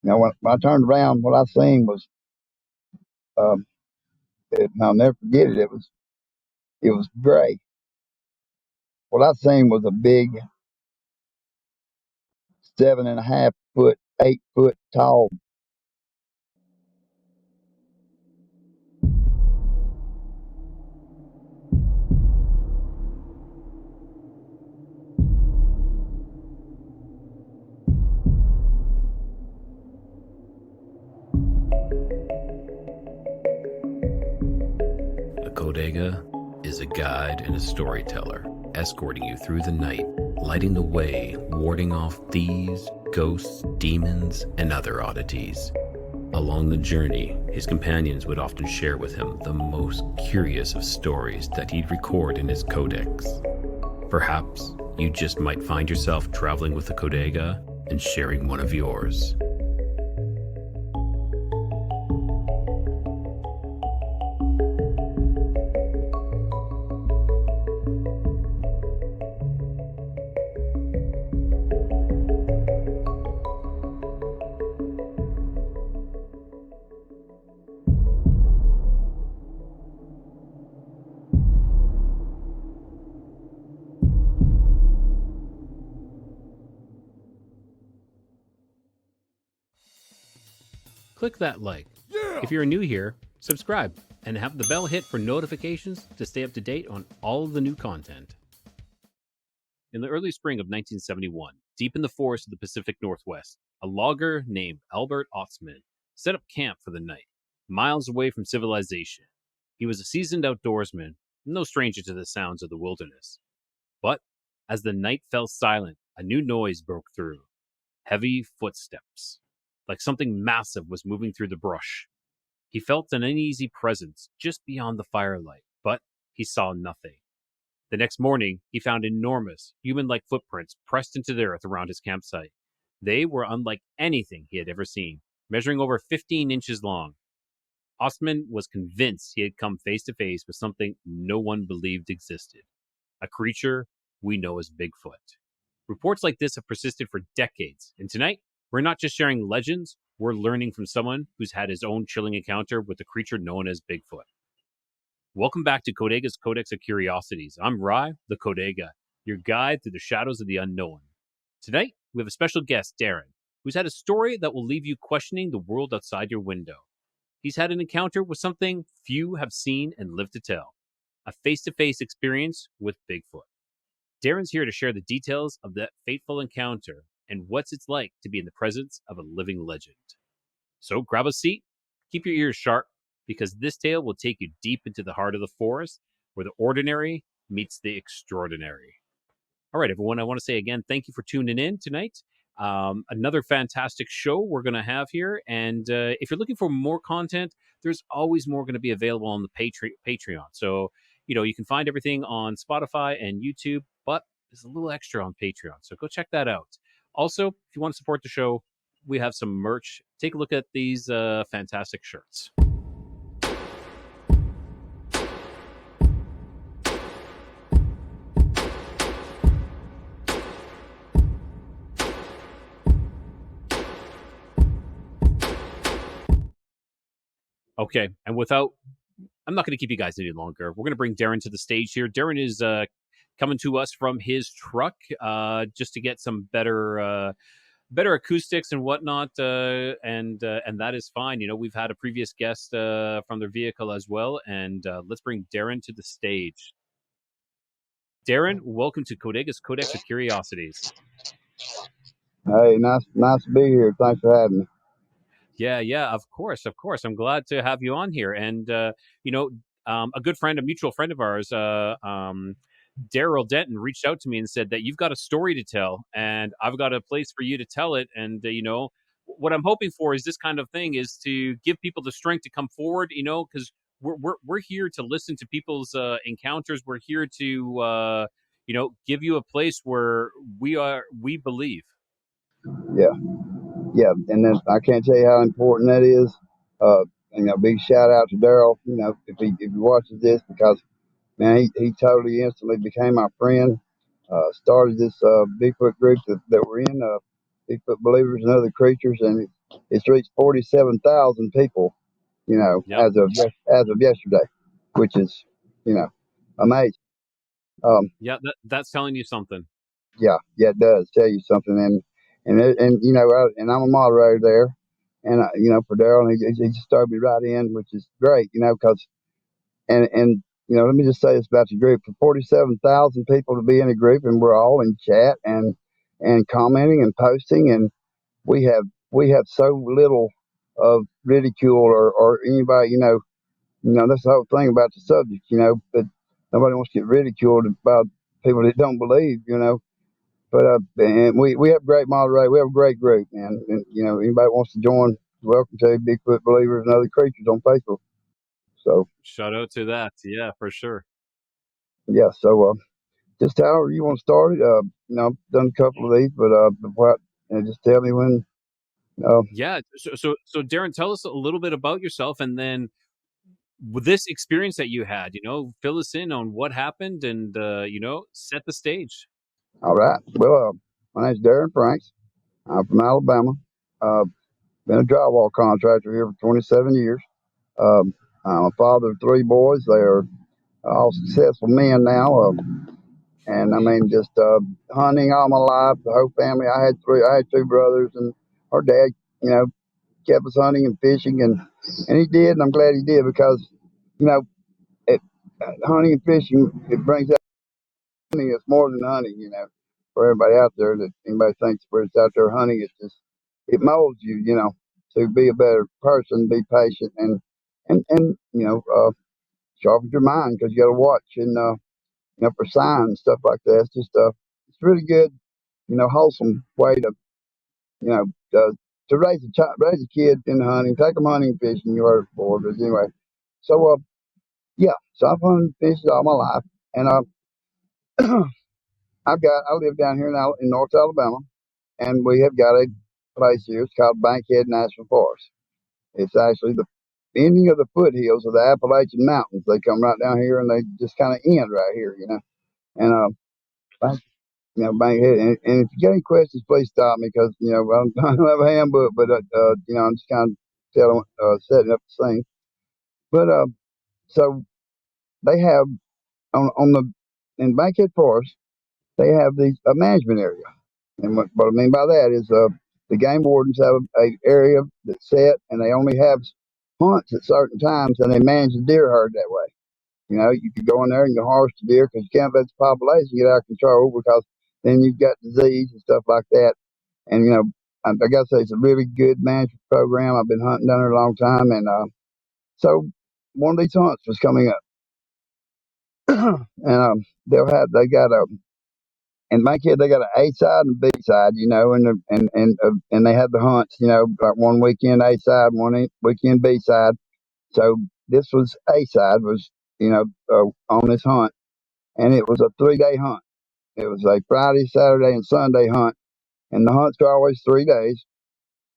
Now, when I turned around, what I seen was, um, and I'll never forget it. It was gray. What I seen was a big 7.5 foot, 8 foot tall. A Codega is a guide and a storyteller, escorting you through the night, lighting the way, warding off thieves, ghosts, demons, and other oddities. Along the journey, his companions would often share with him the most curious of stories that he'd record in his Codex. Perhaps you just might find yourself traveling with a Codega and sharing one of yours. Click that like. If you're new here, subscribe and have the bell hit for notifications to stay up to date on all of the new content. In the early spring of 1971, deep in the forest of the Pacific Northwest, a logger named Albert Otzman set up camp for the night, miles away from civilization. He was a seasoned outdoorsman, no stranger to the sounds of the wilderness. But as the night fell silent, a new noise broke through. Heavy footsteps, like something massive was moving through the brush. He felt an uneasy presence just beyond the firelight, but he saw nothing. The next morning, he found enormous, human-like footprints pressed into the earth around his campsite. They were unlike anything he had ever seen, measuring over 15 inches long. Ostman was convinced he had come face to face with something no one believed existed, a creature we know as Bigfoot. Reports like this have persisted for decades, and tonight, we're not just sharing legends, we're learning from someone who's had his own chilling encounter with the creature known as Bigfoot. Welcome back to Codega's Codex of Curiosities. I'm Rye The Codega, your guide through the shadows of the unknown. Tonight, we have a special guest, Derin, who's had a story that will leave you questioning the world outside your window. He's had an encounter with something few have seen and lived to tell, a face-to-face experience with Bigfoot. Derin's here to share the details of that fateful encounter and what it's like to be in the presence of a living legend. So grab a seat, keep your ears sharp, because this tale will take you deep into the heart of the forest, where the ordinary meets the extraordinary. All right, everyone, I want to say again, thank you for tuning in tonight. Another fantastic show we're going to have here. And if you're looking for more content, there's always more going to be available on the Patreon. So, you can find everything on Spotify and YouTube, but there's a little extra on Patreon. So go check that out. Also, if you want to support the show, we have some merch. Take a look at these fantastic shirts. Okay, and I'm not going to keep you guys any longer. We're going to bring Derin to the stage here. Derin is coming to us from his truck just to get some better acoustics and whatnot, and that is fine. We've had a previous guest from their vehicle as well, and let's bring Derin to the stage. Derin, welcome to Codega's Codex of Curiosities. Hey, nice to be here. Thanks for having me. Yeah, of course. I'm glad to have you on here. And a good friend, a mutual friend of ours, Daryl Denton, reached out to me and said that you've got a story to tell, and I've got a place for you to tell it. And what I'm hoping for is this kind of thing is to give people the strength to come forward. Because we're here to listen to people's encounters. We're here to give you a place where we believe. Yeah, and then I can't tell you how important that is. Big shout out to Daryl. If he watches this, because man, he totally instantly became my friend. Started this Bigfoot group that we're in, Bigfoot Believers and Other Creatures, and it's reached 47,000 people, Yep. as of yesterday, which is, amazing. Um, Yeah, that's telling you something. yeah, it does tell you something, and I'm a moderator there, and for Daryl, he just started me right in, which is great, because let me just say this about the group: for 47,000 people to be in a group, and we're all in chat and commenting and posting, and we have we have so little of ridicule or anybody, that's the whole thing about the subject, but nobody wants to get ridiculed about people that don't believe, but and we have great moderators. We have a great group, man. And anybody wants to join, welcome to Bigfoot Believers and Other Creatures on Facebook. So Shout out to that. Yeah, for sure. yeah, so just however you want to start it. I've done a couple of these, but just tell me when. Uh, Yeah. So Darren, tell us a little bit about yourself, and then with this experience that you had, fill us in on what happened, and set the stage. all right. Well, my name's Derin Franks. I'm from Alabama. Uh, been a drywall contractor here for 27 years. Um, I'm a father of three boys. They are all successful men now. And I mean, just hunting all my life. The whole family. I had two brothers, and our dad, you know, kept us hunting and fishing, and he did, and I'm glad he did because, you know, it, hunting and fishing, it brings out hunting. It's more than hunting, for everybody out there that anybody thinks where it's out there hunting. It's just it molds you, to be a better person, be patient, and sharpens your mind because you got to watch and for signs stuff like that. It's just it's really good, wholesome way to you know to raise raise a kid in hunting, take them hunting and fishing. You heard it before, but anyway. So yeah, so I've hunted and fished all my life, and I live down here now in North Alabama, and we have got a place here. It's called Bankhead National Forest. It's actually the ending of the foothills of the Appalachian Mountains. They come right down here, and they just kind of end right here, And Bank, Bankhead. And if you got any questions, please stop me because I don't have a handbook, but I'm just kind of setting up the scene. But so they have on the in Bankhead Forest, they have these a management area. And what I mean by that is the game wardens have a area that's set, and they only have hunts at certain times, and they manage the deer herd that way. You could go in there and you harvest the deer because you can't let the population get out of control because then you've got disease and stuff like that. And I got to say it's a really good management program. I've been hunting down there a long time, and so one of these hunts was coming up, and they got a and my kid, they got an A side and B side, and they had the hunts, like one weekend A side, weekend B side. So this was A side was, on this hunt, and it was a 3 day hunt. It was a Friday, Saturday, and Sunday hunt, and the hunts are always 3 days.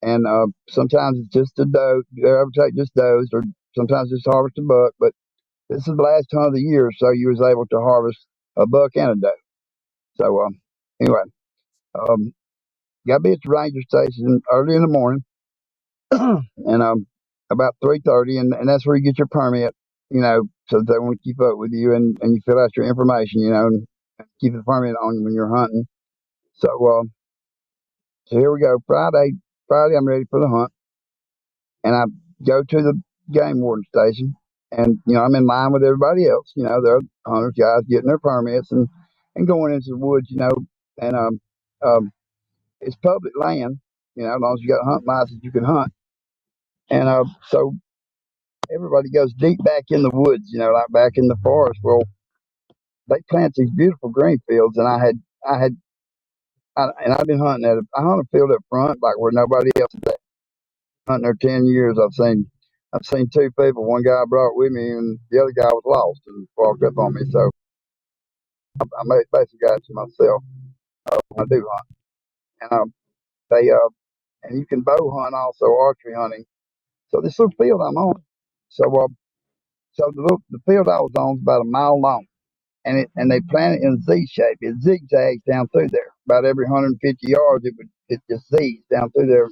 And sometimes it's just a doe. They ever take just does, or sometimes just harvest a buck. But this is the last hunt of the year, so you was able to harvest a buck and a doe. So anyway. Um, Got to be at the ranger station early in the morning, and about 3:30, and that's where you get your permit. So they want to keep up with you, and you fill out your information, and keep the permit on you when you're hunting. So so here we go. Friday, I'm ready for the hunt, and I go to the game warden station, and I'm in line with everybody else. There are hunters guys getting their permits and going into the woods. And um, it's public land. As long as you got a hunt license, you can hunt. And so everybody goes deep back in the woods, like back in the forest. Well, they plant these beautiful green fields, and and I've been hunting I hunt a field up front, like where nobody else is at. Hunting there 10 years, I've seen two people. One guy I brought with me, and the other guy was lost and walked up on me. So I made basically got it to myself when I do hunt. And they and you can bow hunt also, archery hunting. So this little field I'm on. So the field I was on is about a mile long, and they plant it in a Z shape. It zigzags down through there. About every 150 yards, it just zigs down through there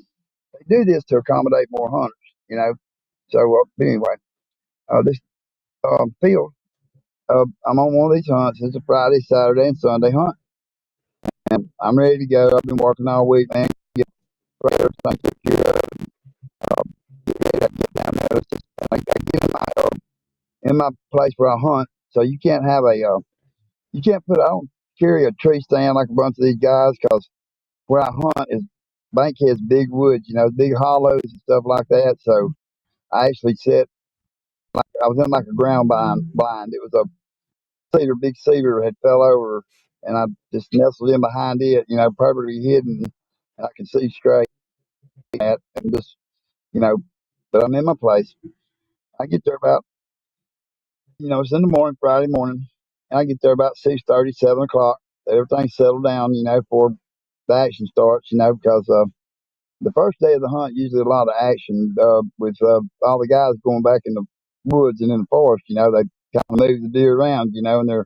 They do this to accommodate more hunters. So anyway, this field, I'm on one of these hunts. It's a Friday, Saturday, and Sunday hunt, and I'm ready to go. I've been working all week, man. Get everything took care of. Get down there. It's just, I get in my place where I hunt. So you can't have you can't put. I don't carry a tree stand like a bunch of these guys because where I hunt is Bankhead's big woods, big hollows and stuff like that. So I actually set like I was in like a ground blind. It was a big cedar had fell over, and I just nestled in behind it, perfectly hidden. And I can see straight at and just you know. But I'm in my place. I get there about it's in the morning, Friday morning, and I get there about 6:30, 7 o'clock. Everything's settled down, before the action starts, because the first day of the hunt, usually a lot of action with all the guys going back in the woods and in the forest. They kind of move the deer around, and they're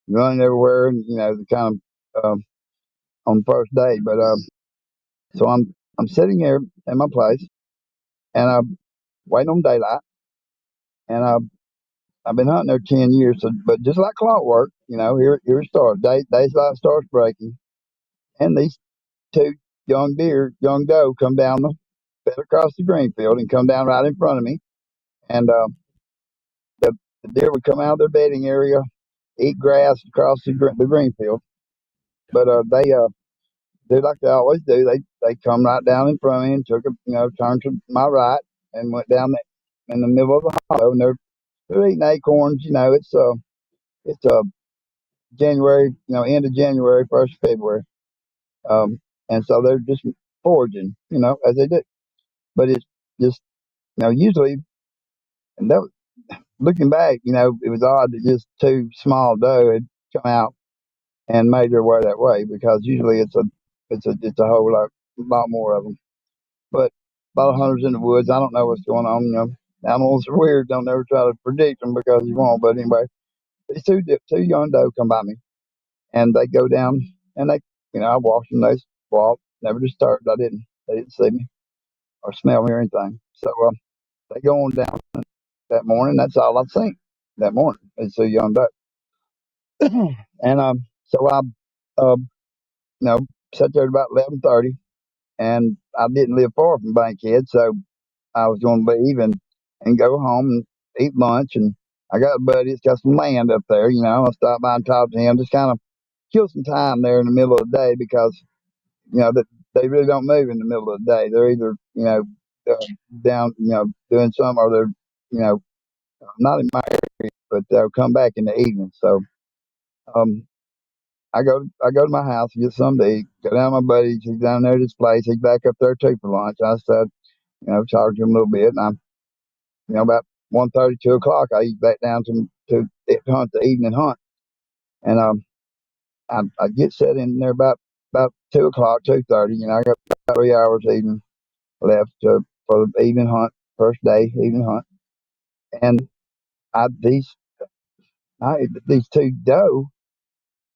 running everywhere, and they kind of on the first day. But so I'm sitting here in my place, and I'm waiting on daylight, and I've been hunting there 10 years. So, but just like clockwork, here it starts. Daylight starts breaking, and these two young doe, come down fed across the green field and come down right in front of me. And the, the deer would come out of their bedding area, eat grass across the green field. But they do like they always do. They come right down in front of me and took a turned to my right and went down in the middle of the hollow. And they're eating acorns. It's January, end of January, 1st of February. Um, and so they're just foraging, as they do. But it's just usually, and that looking back, it was odd that just two small doe had come out and made their way that way because usually it's a whole lot more of them. But a lot of hunters in the woods, I don't know what's going on. Animals are weird. Don't ever try to predict them because you won't. But anyway, these two young doe come by me and they go down and I watched them. They walked, never disturbed. They didn't see me or smell me or anything. So they go on down that morning. That's all I've seen that morning. It's two young doe. And so I, um, you know, sat there at about 11:30, and I didn't live far from Bankhead, so I was going to leave and go home and eat lunch. And I got a buddy that's got some land up there. I stopped by and talked to him, just kind of kill some time there in the middle of the day because that they really don't move in the middle of the day. They're either uh, down doing something, or they're not in my area, but they'll come back in the evening. So um, I go to my house and get something to eat. Go down to my buddy's. He's down there at his place. He's back up there too for lunch. I said, talk to him a little bit, and I'm about 1:30, 2 o'clock. I eat back down to hunt the evening hunt, and I get set in there about 2 o'clock, 2:30. I got about 3 hours evening left for the evening hunt, first day evening hunt, and I these these two doe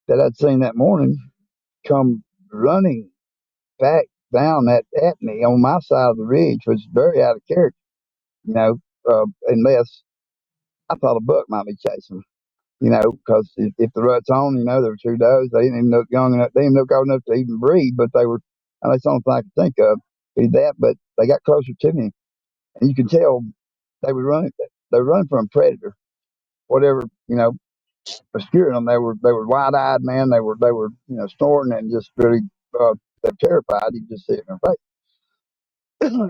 that I'd seen that morning come running back down at me on my side of the ridge, which is very out of character, unless I thought a buck might be chasing them, because if the rut's on, there were two does. They didn't even look young enough. They didn't look old enough to even breed, but they were, and that's the only thing I could think of. Be that, but they got closer to me, and you could tell they were running. They were running from a predator, whatever, obscuring them. They were wide eyed, man. They were snorting and just really they're terrified. You just see it in their face.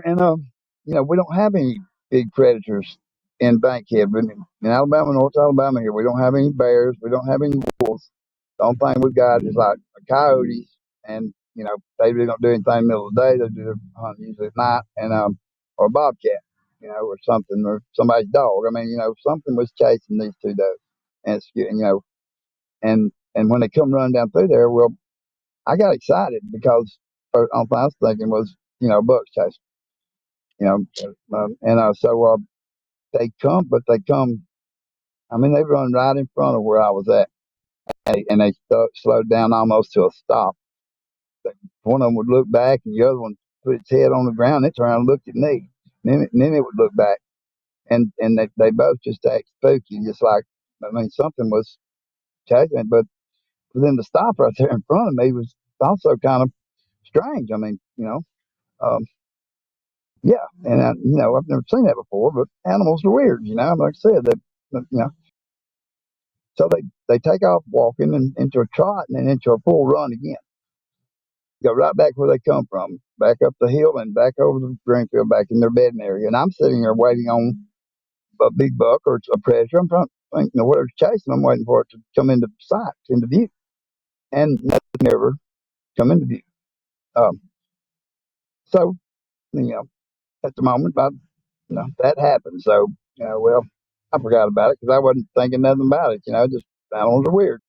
And we don't have any big predators in Bankhead, but in Alabama, North Alabama here, we don't have any bears, we don't have any wolves. The only thing we've got is like coyotes, and they really don't do anything in the middle of the day. They do their hunting usually at night, and or a bobcat, or something, or somebody's dog. I mean, something was chasing these two does, and and when they come running down through there, well, I got excited because the only thing I was thinking was, bucks chasing. So they come, but they come. I mean, they run right in front of where I was at, and they slowed down almost to a stop. One of them would look back, and the other one put its head on the ground. It turned around and looked at me. And then it would look back. And they both just act spooky, just like, I mean, something was chasing it. But for them to stop right there in front of me was also kind of strange. I mean, um, yeah. And, I've never seen that before, but animals are weird, like I said, so they take off walking and into a trot and then into a full run again. Go right back where they come from, back up the hill and back over the green field, back in their bedding area. And I'm sitting there waiting on a big buck or a predator. I'm trying to think, whatever's chasing, I'm waiting for it to come into sight, into view. And nothing ever come into view. Um, so, at the moment, that happened. So, well, I forgot about it because I wasn't thinking nothing about it. Just animals are weird.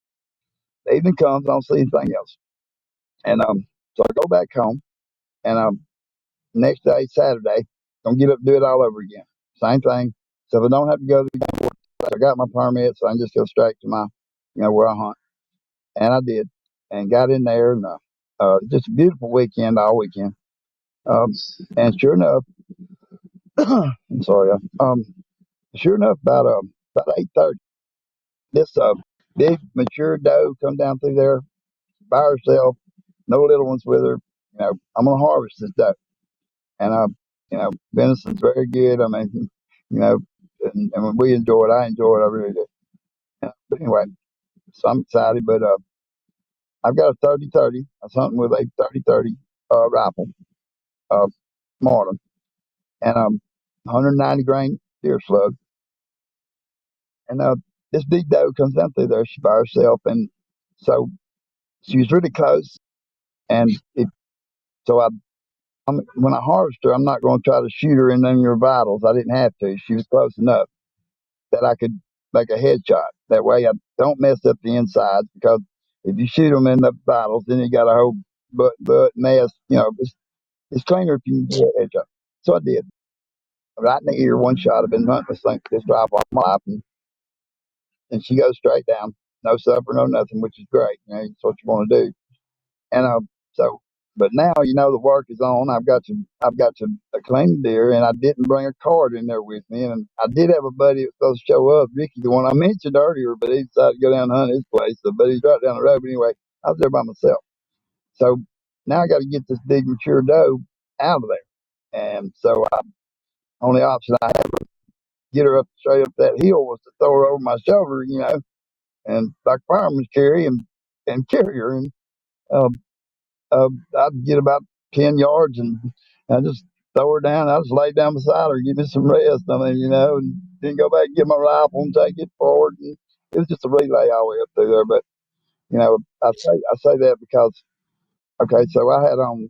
The evening comes, I don't see anything else. And so I go back home, and next day, Saturday, gonna get up and do it all over again. Same thing. So if I don't have to go to the airport, I got my permit, so I can just go straight to my, where I hunt. And I did, and got in there, and just a beautiful weekend, all weekend. And sure enough, I'm sorry, sure enough, about 8:30, this big mature doe come down through there by herself, no little ones with her. I'm gonna harvest this doe, and venison's very good. I mean, you know, and when we enjoy it, I enjoy it. I really do. But anyway, so I'm excited. But I've got a 30-30. I was hunting with a 30-30 rifle, uh, Marlin, and 190 grain deer slug. And this big doe comes down through there. She by herself, and so she was really close. And so when I harvest her, I'm not going to try to shoot her in any of her vitals. I didn't have to. She was close enough that I could make a headshot. That way, I don't mess up the insides, because if you shoot them in the vitals, then you got a whole butt mess. It's cleaner if you can get a headshot. So I did. Right in the ear, one shot. I've been hunting this rifle all my life, and she goes straight down. No suffer, no nothing, which is great. It's what you want to do. And so, but now the work is on. I've got to claim the deer, and I didn't bring a card in there with me. And I did have a buddy that was supposed to show up, Ricky, the one I mentioned earlier, but he decided to go down and hunt his place. So, but he's right down the road. But anyway, I was there by myself. So now I got to get this big mature doe out of there. And so, only option I had was get her up straight up that hill was to throw her over my shoulder, and like fireman's carry and carry her. And um, I'd get about 10 yards, and I just throw her down. I just lay down beside her, give me some rest. I mean, and then go back and get my rifle and take it forward. And it was just a relay all the way up through there. But, I say that because, okay, so I had on,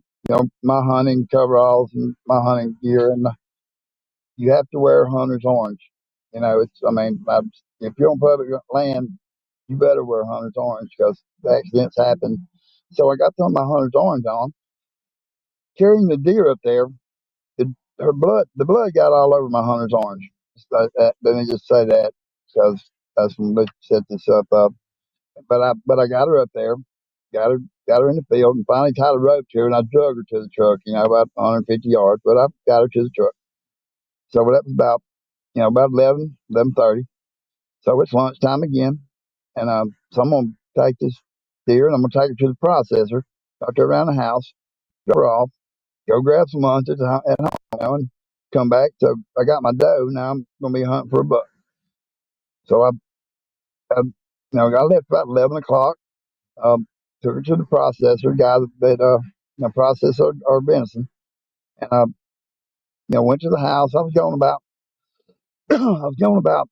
my hunting coveralls and my hunting gear, and you have to wear hunter's orange. If you're on public land, you better wear hunter's orange because accidents happen. So I got some of my hunter's orange on, carrying the deer up there. The blood got all over my hunter's orange. Let me just say that, because that's when we set this up. But I got her up there, got her in the field, and finally tied a rope to her, and I drug her to the truck. About 150 yards, but I got her to the truck. So that was about 11:30. So it's lunchtime again, and so I'm gonna take this deer and I'm gonna take her to the processor, talk to her around the house, drop her off, go grab some lunch at home, and come back. So I got my doe. Now I'm gonna be hunting for a buck. So I left about 11 o'clock. Took her to the processor, guy that processed our venison, and went to the house. I was going about I was going about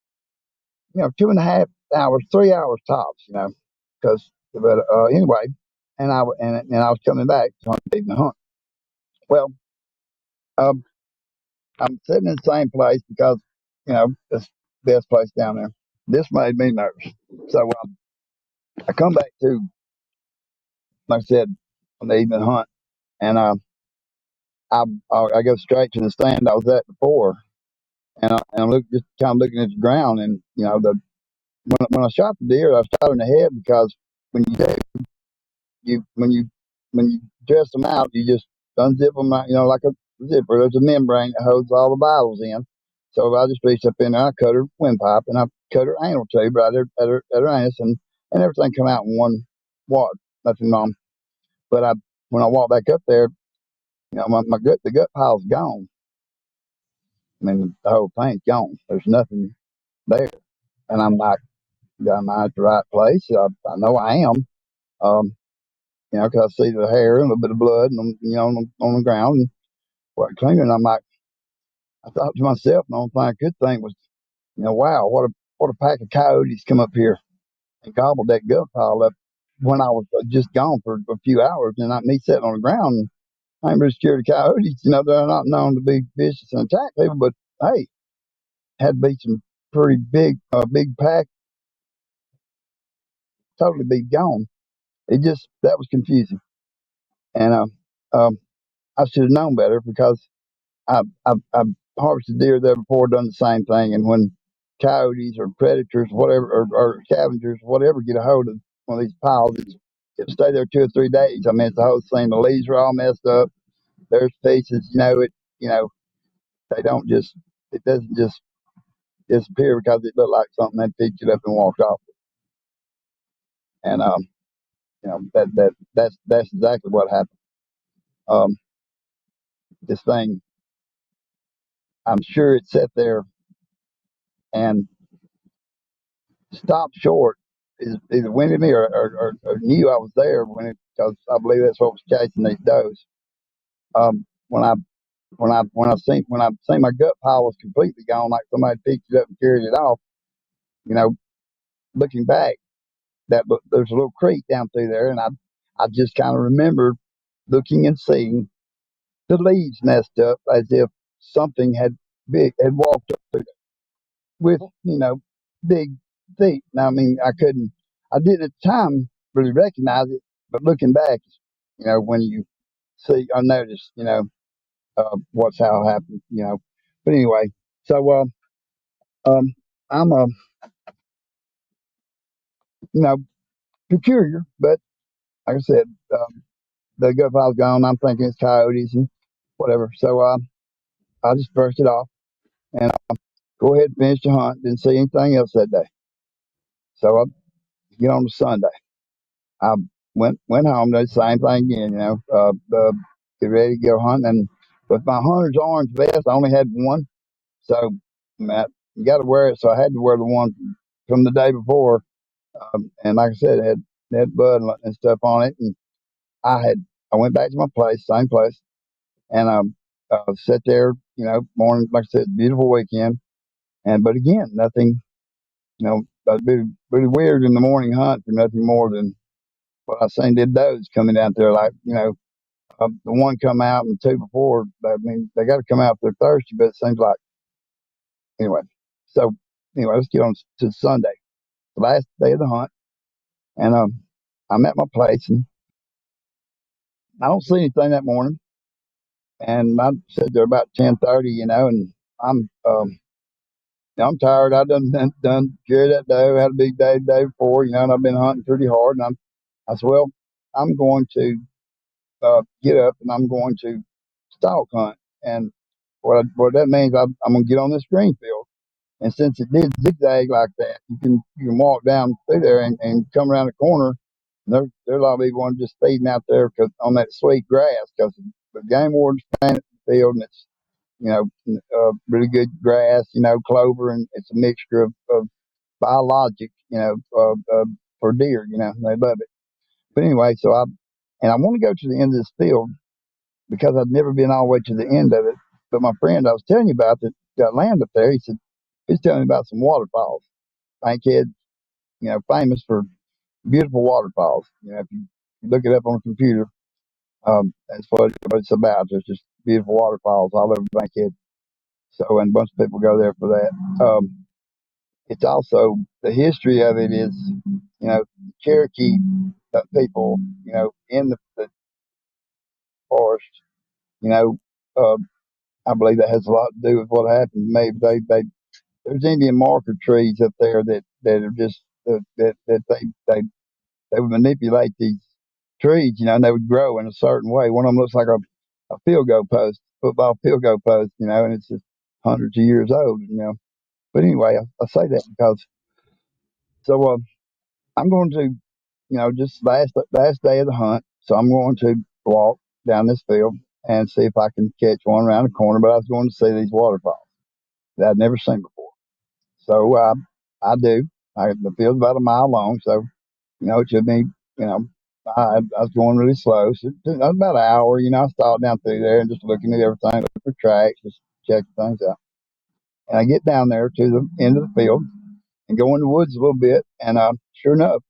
2.5 hours, 3 hours tops, because but anyway, and I was coming back to hunt the hunt. Well, um, I'm sitting in the same place because it's the best place down there. This made me nervous. So I come back to, like I said, on the evening hunt, and I go straight to the stand I was at before, and I'm just kind of looking at the ground, and when I shot the deer, I shot her in the head because when you do, when you dress them out, you just unzip them, like a zipper. There's a membrane that holds all the vitals in. So I just reached up in there, I cut her windpipe, and I cut her anal tube right at her anus, and everything come out in one wad. Nothing wrong. But when I walked back up there, the gut pile's gone. I mean, the whole thing's gone. There's nothing there. And I'm like, am I at the right place? I know I am. Um, because I see the hair and a little bit of blood, and on the ground, and what cleaning. I'm like, I thought to myself, the only thing I could think was, wow, what a pack of coyotes come up here and gobbled that gut pile up when I was just gone for a few hours, and me sitting on the ground. And I'm pretty scared of coyotes. They're not known to be vicious and attack people, but hey, had to be some pretty big pack, totally be gone. That was confusing, and I should have known better because I've harvested deer there before, done the same thing. And when coyotes or predators, whatever, or scavengers, whatever, get a hold of one of these piles, it'll stay there 2 or 3 days. I mean, it's the whole thing. The leaves are all messed up. There's pieces, you know, they don't just, it doesn't just disappear because it looked like something they picked it up and walked off. And that's exactly what happened. Um, this thing, I'm sure it sat there and stopped short. Is either winded me or knew I was there because I believe that's what was chasing these does. When I seen my gut pile was completely gone, like somebody picked it up and carried it off. You know, looking back, there's a little creek down through there, and I just kind of remember looking and seeing the leaves messed up as if something had walked up through with big feet. Now, I mean, I didn't at the time really recognize it, but looking back, when you see, I noticed, what's how it happened, But anyway, so I'm you know, peculiar, but like I said, the gut file's gone. I'm thinking it's coyotes and whatever. So I just brushed it off and go ahead and finish the hunt. Didn't see anything else that day. So I get on to Sunday. I went home, did the same thing again, get ready to go hunting. And with my hunter's orange vest, I only had one, so Matt, you got to wear it. So I had to wear the one from the day before, and like I said, it had blood and stuff on it. And I went back to my place, same place, and sat there, morning, like I said, beautiful weekend, but again, nothing, that'd be really weird in the morning hunt for nothing more than what I seen did those coming out there, like, the one come out and two before. I mean, they got to come out if they're thirsty, but it seems like, anyway. So, anyway, let's get on to Sunday, the last day of the hunt. And I'm at my place and I don't see anything that morning. And I said there about 10:30, and I'm tired. I done carried that day. I had a big day the day before, and I've been hunting pretty hard. And I said, well, I'm going to get up and I'm going to stalk hunt. And what that means, I'm going to get on this green field. And since it did zigzag like that, you can walk down through there and come around the corner. And there are a lot of people just feeding out there on that sweet grass because the game warden's planted the field and it's really good grass, clover, and it's a mixture of biologic, for deer. They love it. But anyway, I want to go to the end of this field because I'd never been all the way to the end of it. But my friend I was telling you about that got land up there, he said, he's telling me about some waterfalls. Bankhead, famous for beautiful waterfalls. If you look it up on a computer, that's what it's about. There's just beautiful waterfalls all over Bankhead. So, and a bunch of people go there for that. It's also, the history of it is, Cherokee people, in the forest, you know, uh, I believe that has a lot to do with what happened. Maybe there's Indian marker trees up there that are just that they would manipulate these trees, and they would grow in a certain way. One of them looks like a field goal post, football field goal post, and it's just hundreds of years old. But anyway, I say that because so I'm going to, just last day of the hunt. So I'm going to walk down this field and see if I can catch one around the corner. But I was going to see these waterfalls that I'd never seen before. So I do. The field's about a mile long, so it should be. You know, I was going really slow, so about an hour. I stopped down through there and just looking at everything, looking for tracks, just checking things out. And I get down there to the end of the field and go in the woods a little bit, and sure enough,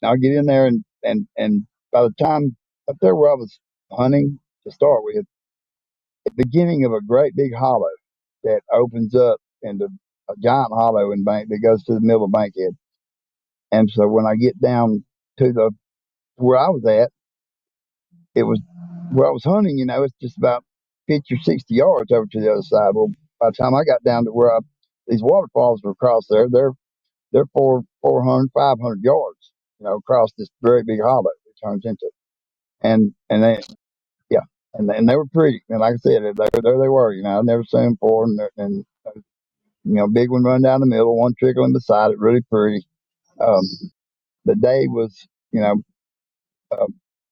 I'll get in there and by the time up there where I was hunting to start with, the beginning of a great big hollow that opens up into a giant hollow in Bank that goes to the middle of Bankhead. And so when I get down to the where I was at, it was where I was hunting. It's just about 50 or 60 yards over to the other side. Well, by the time I got down to where these waterfalls were across there, they're 400, 500 yards, across this very big hollow it turns into. And they, yeah, and they were pretty. And like I said, there they were. I'd never seen them before, and big one run down the middle, one trickling beside it, really pretty. Um, the day was, uh,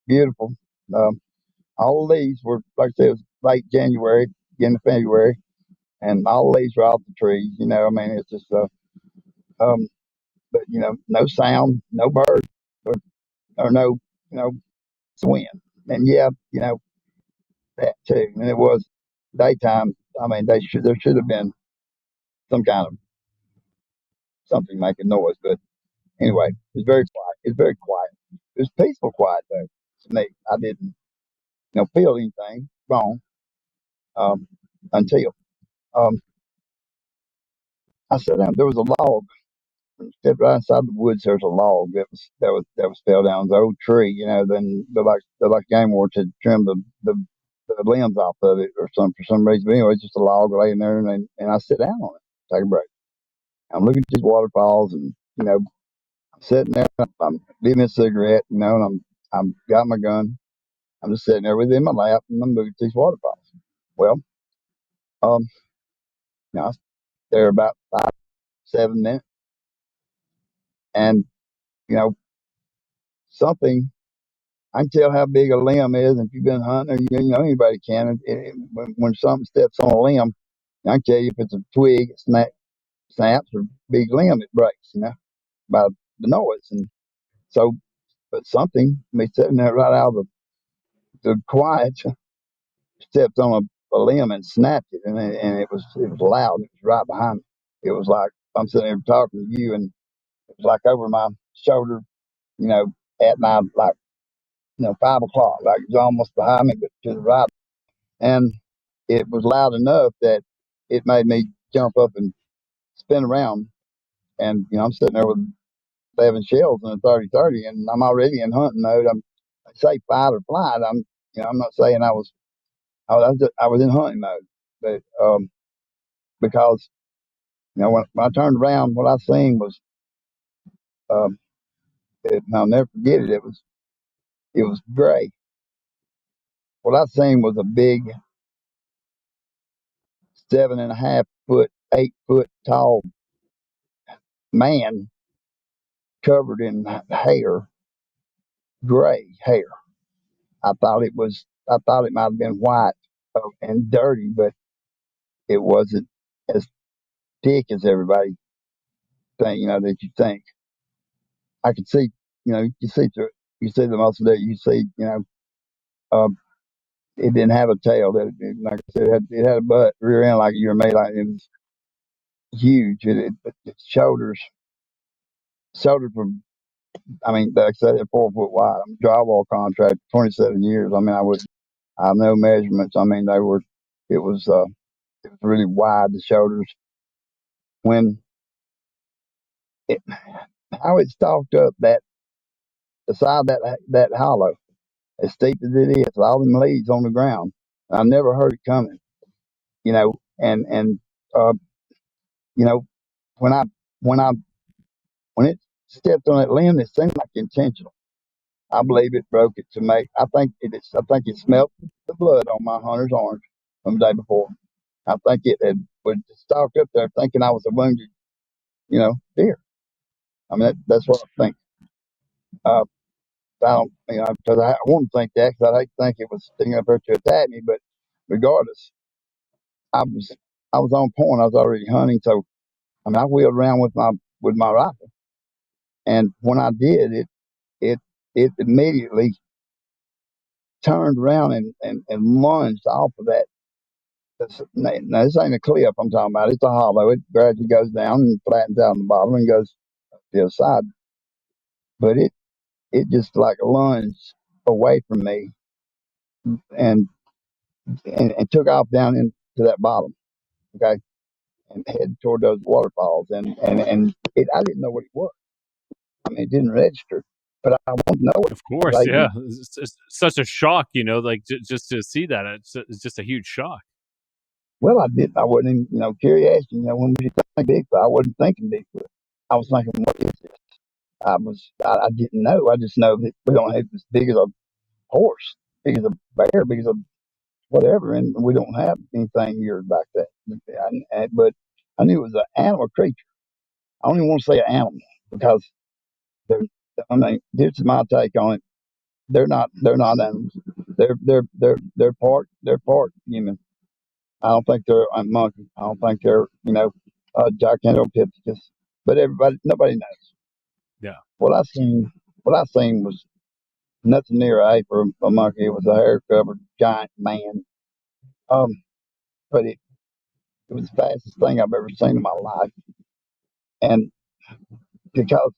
beautiful. Um, all the leaves were, like I said, it was late January, beginning of February, and all the leaves were off the trees. I mean, it's just, um, but no sound, no bird, or no, wind. And yeah, that too. And it was daytime. I mean, there should have been some kind of something making noise, but anyway, it was very quiet. It's very quiet. It was peaceful quiet though. To me, I didn't, feel anything wrong um, until I sat down. There was a log. Stepped right inside the woods. There's a log that was fell down. The old tree. Then the like game ward to trim the limbs off of it or some for some reason. But anyway, it's just a log laying there, and I sit down on it, take a break. I'm looking at these waterfalls, and I'm sitting there. I'm leaving a cigarette, and I'm got my gun. I'm just sitting there with it in my lap, and I'm looking at these waterfalls. Well, um, I there about 5, 7 minutes, and you know something. I can tell how big a limb is, and if you've been hunting, or anybody can. When something steps on a limb, I can tell you if it's a twig, it snaps, or big limb, it breaks. By the noise, and so, but something me sitting there right out of the quiet stepped on a limb and snapped it, and it was loud. It was right behind me. It was like I'm sitting here talking to you, and it was like over my shoulder, you know, at my like 5 o'clock, like it was almost behind me, but to the right, and it was loud enough that it made me jump up and spin around, and I'm sitting there with 11 shells in a 30-30, and I'm already in hunting mode. I say fight or flight. I'm not saying I was in hunting mode, but because when I turned around, what I seen was um, I'll never forget it. It was gray. What I seen was a big 7.5 foot, 8 foot tall man covered in hair, gray hair. I thought it might have been white and dirty, but it wasn't as thick as everybody think. That you think. I could see. You see through. You see the muscle there. You see. Um, it didn't have a tail. Like I said, it had a butt, rear end like you were made like it was huge. Its shoulders were. I mean, like I said, they're 4 foot wide. I'm a drywall contractor, 27 years. I mean, I have no measurements. I mean, they were. It was really wide. The shoulders. When it, how it stalked up the side of that hollow, as steep as it is, with all them leaves on the ground. I never heard it coming. And uh, you know, when I when I when it stepped on that limb, it seemed like intentional. I believe it broke it to make. I think it smelt the blood on my hunter's arms from the day before. I think it had was stalked up there thinking I was a wounded, deer. I mean, that's what I think. Uh, I don't, because I wouldn't think that because I hate to think it was sticking up there to attack me. But regardless, I was I was on point. I was already hunting, so I mean, I wheeled around with my rifle, and when I did, it it immediately turned around and lunged off of that. Now, this ain't a cliff I'm talking about. It's a hollow. It gradually goes down and flattens out on the bottom and goes to the other side. But it just like lunged away from me and and took off down into that bottom. Okay, and headed toward those waterfalls. And I didn't know what it was. I mean, it didn't register, but I wanted to know it. Of course, Like, yeah. It's such a shock, like just to see that. It's just a huge shock. well, I didn't. I wasn't even, curiosity. When we think Bigfoot, I wasn't thinking Bigfoot. I was thinking, what is this? I didn't know. I just know that we don't have as big as a horse, big as a bear, big as a whatever, and we don't have anything here like that. But I knew it was an animal creature. I don't even want to say an animal because they're. I mean, this is my take on it. They're not animals. They're part human. I don't think they're a monkey. I don't think they're Gigantopithecus. But nobody knows. Yeah. What I seen, what I seen was nothing near an ape or a monkey. It was a hair covered giant man. Um, but it was the fastest thing I've ever seen in my life. And because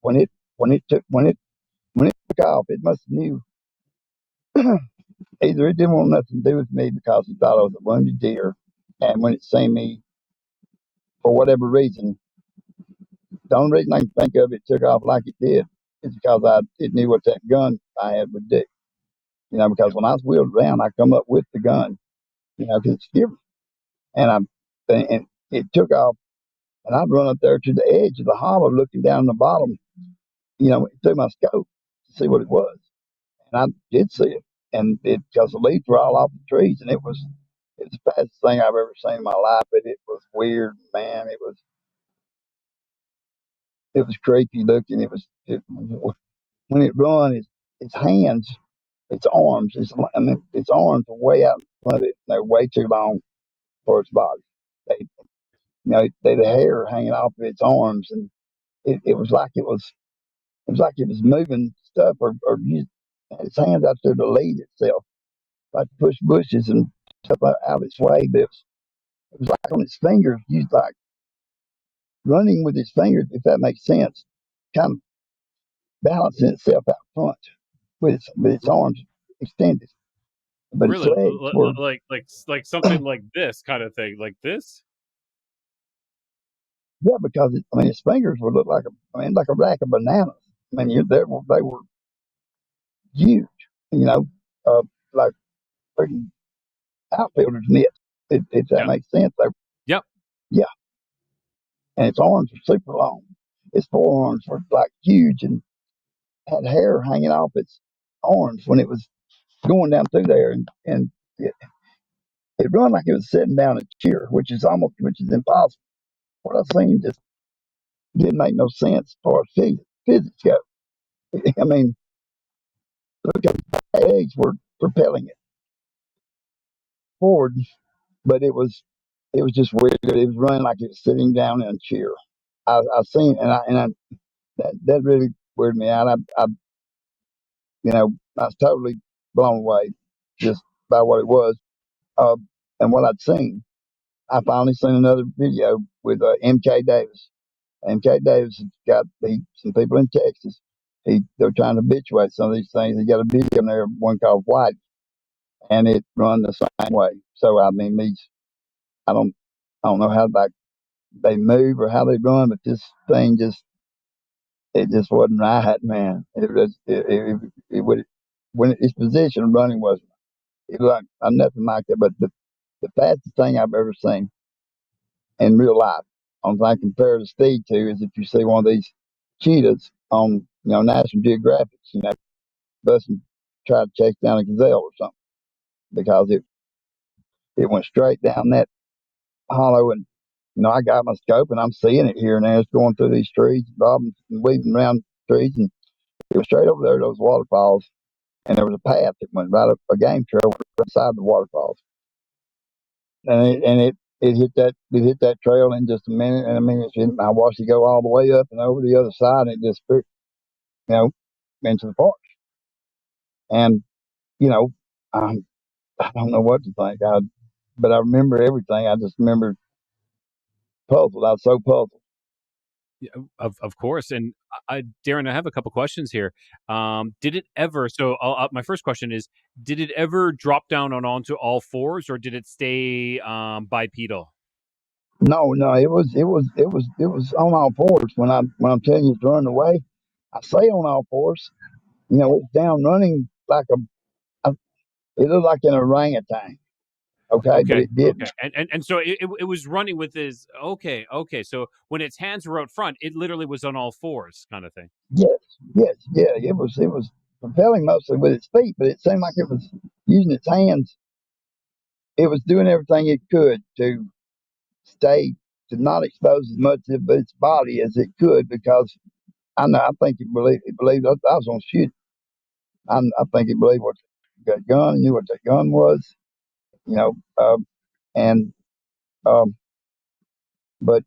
when it when it took when it took off, it must have knew either it didn't want nothing to do with me because it thought I was a wounded deer, and when it seen me for whatever reason, the only reason I can think of it took off like it did is because it knew what that gun I had would do. Because when I was wheeled around, I come up with the gun, because it's different. And and it took off, and I'd run up there to the edge of the hollow, looking down the bottom, through my scope to see what it was. And I did see it, and it because the leaves were all off the trees, and it's the fastest thing I've ever seen in my life. But it was weird, man. It was creepy looking. When it run, its hands, its arms, its arms are way out in front of it. They're way too long for its body. They the hair hanging off of its arms, and it was like it was moving stuff or using its hands out there to lead itself, like to push bushes and stuff out of its way. But it was like on its fingers, used like running with its fingers, if that makes sense, kind of balancing itself out front with its arms extended. But its Really, legs were, like something like this kind of thing, like this. yeah, because its fingers would look like a rack of bananas. I mean, they were huge, you know, uh, like freaking outfielders' mitts, if that Yeah. makes sense. They, Yep. yeah, and its arms were super long. Its forearms were like huge and had hair hanging off its arms when it was going down through there, and it run like it was sitting down a chair, which is impossible. What I seen just didn't make no sense as far as physics go. I mean, because the eggs were propelling it forward, but it was just weird. It was running like it was sitting down in a chair. I seen and I that really weirded me out. I was totally blown away just by what it was, uh, and what I'd seen. I finally seen another video with M.K. Davis. M.K. Davis has got some people in Texas. They're trying to habituate some of these things. He got a video in there, one called White, and it run the same way. So I mean, I don't I don't know how they move or how they run, but this thing it just wasn't right, man. It would when its position of running was it like nothing like that. But the fastest thing I've ever seen in real life, on thing I compare the speed to, is if you see one of these cheetahs on National Geographic, bus and try to chase down a gazelle or something because it went straight down that hollow. And I got my scope and I'm seeing it here and there. It's going through these trees, bobbing and weaving around trees, and it was straight over there, those waterfalls. And there was a path that went right up a game trail right beside the waterfalls. And it hit that trail in just a minute. And I mean, I watched it go all the way up and over the other side, and it just, into the park. And you know, um, I don't know what to think. But I remember everything. I just remember puzzled. I was so puzzled. Yeah, of course. And Derin, I have a couple questions here. Did it ever? So my first question is: did it ever drop down onto all fours, or did it stay bipedal? No, it was on all fours. When I'm telling you it's running away, I say on all fours. It's down running like it looked like an orangutan. Okay, but Okay, it okay, didn't. and so it was running with his. Okay. So when its hands were out front, it literally was on all fours, kind of thing. Yes, yes, yeah. It was propelling mostly with its feet, but it seemed like it was using its hands. It was doing everything it could to stay to not expose as much of its body as it could because I think it believed I was going to shoot. I think it believed what that gun knew what that gun was. You know, and um, but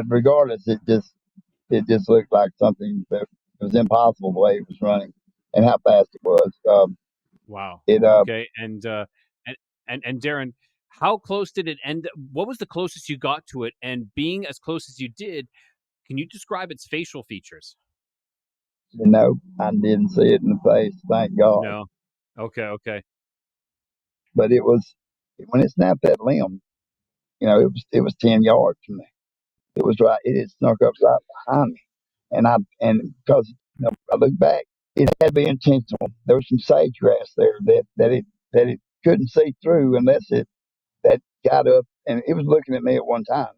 regardless, it just looked like something that was impossible the way it was running and how fast it was. Wow. It Okay, and and Derin, how close did it end? What was the closest you got to it? And being as close as you did, can you describe its facial features? I didn't see it in the face, thank God. No. Okay. But it was when it snapped that limb. It was 10 yards from me. It was right. It had snuck up right behind me, and because I look back, it had to be intentional. There was some sage grass there that it couldn't see through unless it that got up and it was looking at me at one time.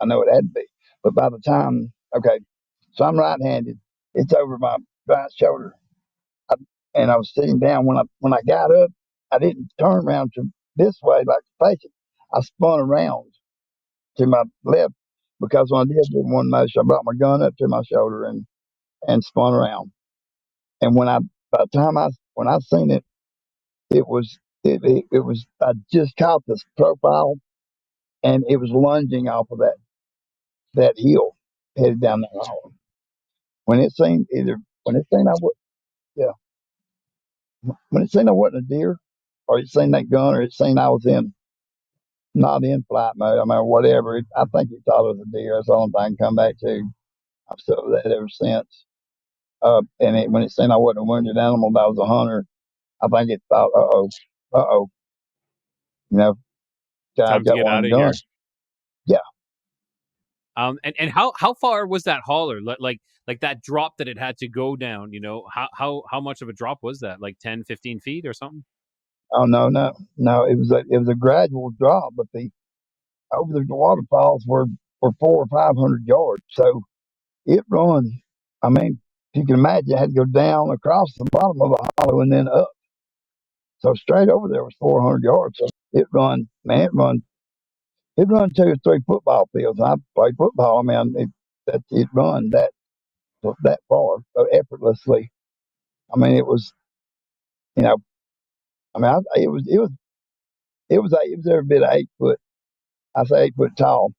I know it had to be, but by the time okay, so I'm right-handed. It's over my right shoulder, I, and I was sitting down when I got up. I didn't turn around to this way like to face it. I spun around to my left because when I did one motion, I brought my gun up to my shoulder and spun around. And by the time when I seen it, it was I just caught this profile and it was lunging off of that hill headed down the hall. When it seen I was yeah when it seen I wasn't a deer, or it seen that gun, or it seen I was not in flight mode. I mean whatever. I think it thought it was a deer. That's the only thing I can come back to. I've stuck with that ever since. When it seen I wasn't a wounded animal, that I was a hunter. I think it thought, uh oh, you know, I Time to got get one of out them of guns. here. Yeah, And how far was that hauler? Like that drop that it had to go down, how much of a drop was that? Like 10, 15 feet or something? oh no, it was a gradual drop, but the over the waterfalls were 400 or 500 yards, so it run. I mean, if you can imagine, it had to go down across the bottom of the hollow and then up. So straight over there was 400 yards. So it run 2 or 3 football fields. I played football. I mean, it run that far effortlessly. I mean, it was, you know, I mean, it was every bit of 8 foot. I say 8 foot tall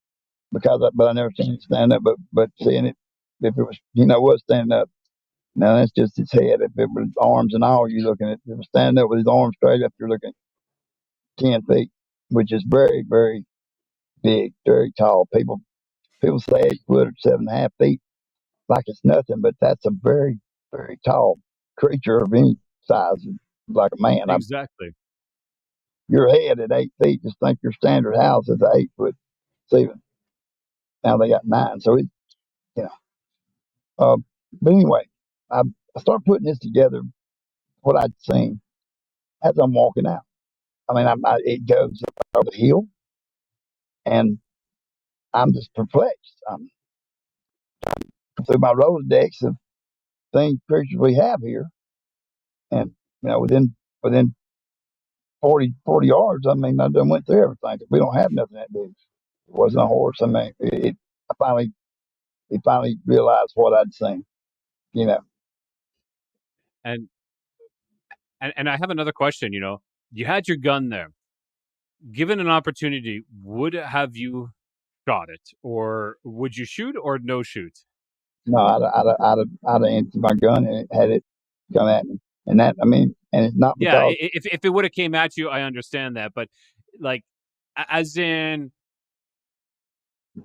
but I never seen it stand up. But seeing it, if it was standing up, now that's just his head. If it was arms and all, you're looking at, if it was standing up with his arms straight up, you're looking at 10 feet, which is very, very big, very tall. People say 8 foot or 7.5 feet like it's nothing, but that's a very, very tall creature of any size, like a man. Exactly. Your head at 8 feet, just think your standard house is an 8 foot ceiling. Now they got 9, so you know. Uh, but anyway, I started putting this together, what I'd seen as I'm walking out. I mean, it goes over the hill, and I'm just perplexed. I'm through my Rolodex of things, creatures we have here, and within 40 yards, I mean, I done went through everything. We don't have nothing that big. It wasn't a horse. I mean, I finally, he finally realized what I'd seen. You know, And and I have another question. You had your gun there. Given an opportunity, would have you shot it, or would you shoot, or no shoot? no, I'd have emptied my gun and it had it come at me, and that, I mean, and it's not Yeah, because if it would have came at you, I understand that, but like, as in,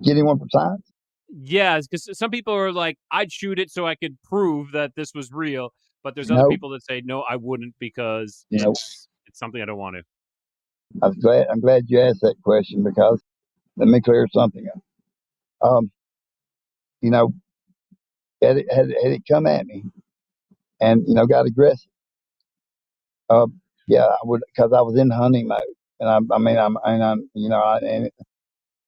getting one for science. yeah, because some people are like, I'd shoot it so I could prove that this was real, but there's other No, people that say no, I wouldn't because you know, it's something I don't want to. I'm glad you asked that question because let me clear something up. You know, had it come at me and got aggressive, uh, yeah, I would, because I was in hunting mode, and I mean, I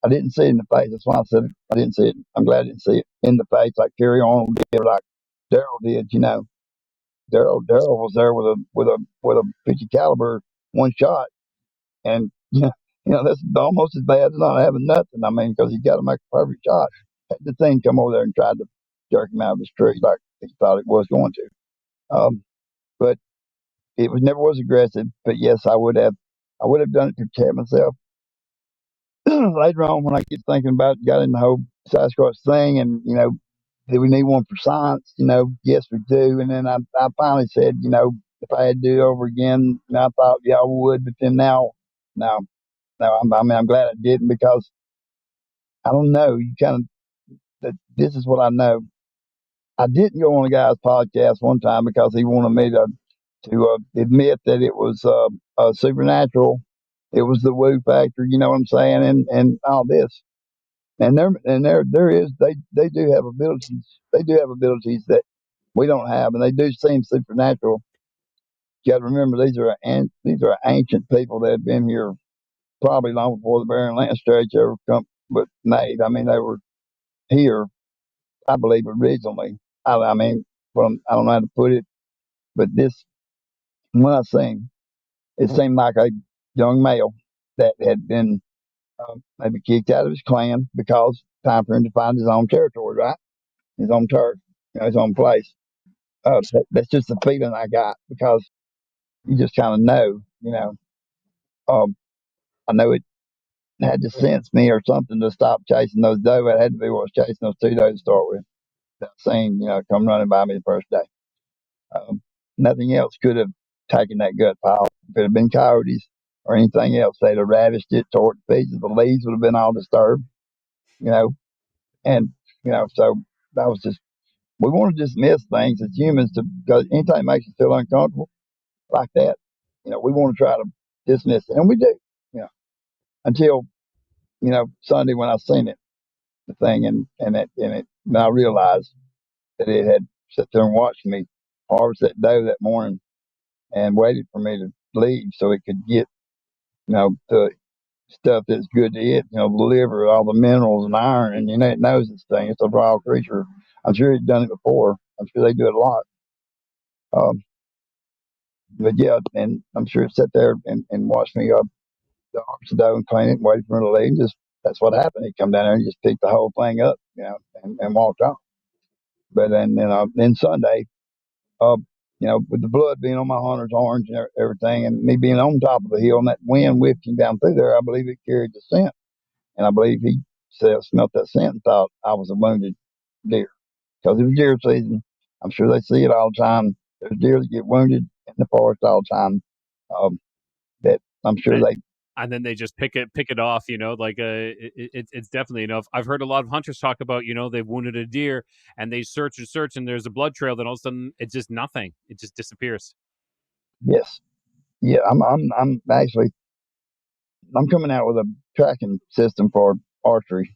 didn't see it in the face. That's why I said I didn't see it. I'm glad I didn't see it in the face like Carrie Arnold did, or like Daryl did. Daryl was there with a 50 caliber, one shot, and that's almost as bad as not having nothing. I mean, because he got to make a perfect shot. Had the thing come over there and tried to jerk him out of his tree like he thought it was going to. But it was never was aggressive. But yes, I would have done it to protect myself. Later on, when I get thinking about got in the whole Sasquatch thing, and do we need one for science? Yes, we do. And then I finally said, if I had to do it over again, I thought, yeah, I would. But then now, no, no. I mean, I'm glad I didn't, because I don't know. You kind of, this is what I know. I didn't go on a guy's podcast one time because he wanted me to admit that it was supernatural. It was the woo factor. You know what I'm saying? And all this. And there is, they do have abilities. They do have abilities that we don't have, and they do seem supernatural. You got to remember, these are ancient people that have been here probably long before the Barren Land Stretch ever come but made. I mean, they were here, I believe, originally. I mean, well, I don't know how to put it, but this, when I seen, it seemed like a young male that had been maybe kicked out of his clan because time for him to find his own territory, right? His own turf, his own place. That's just the feeling I got, because you just kind of know, um, I know it had to sense me or something to stop chasing those doe. It had to be what was chasing those two does to start with. That scene, come running by me the first day. Um, Nothing else could have taken that gut pile. It could have been coyotes or anything else. They'd have ravished it, tore it to pieces. The leaves would have been all disturbed, you know. And so that was just, we want to dismiss things as humans, because anything that makes us feel uncomfortable like that, we want to try to dismiss it, and we do, you know, until Sunday when I seen it, the thing, and I realized that it had sat there and watched me harvest that doe that morning and waited for me to leave so it could get the stuff that's good to eat, the liver, all the minerals and iron, and it knows this thing. It's a wild creature. I'm sure it's done it before. I'm sure they do it a lot. Um, but yeah, and I'm sure it sat there and watched me the harvest doe and clean it and waited for me to leave. Just that's what happened. He come down there and just picked the whole thing up, and walked off. But then Sunday, uh, with the blood being on my hunter's orange and everything, and me being on top of the hill, and that wind whipping down through there, I believe it carried the scent, and I believe he smelt that scent and thought I was a wounded deer, because it was deer season. I'm sure they see it all the time. There's deer that get wounded in the forest all the time. Um, that I'm sure And they. and then they just pick it off, like it's definitely enough. I've heard a lot of hunters talk about, they've wounded a deer and they search and search and there's a blood trail, then all of a sudden it's just nothing. It just disappears. Yes, yeah. I'm actually I'm coming out with a tracking system for archery.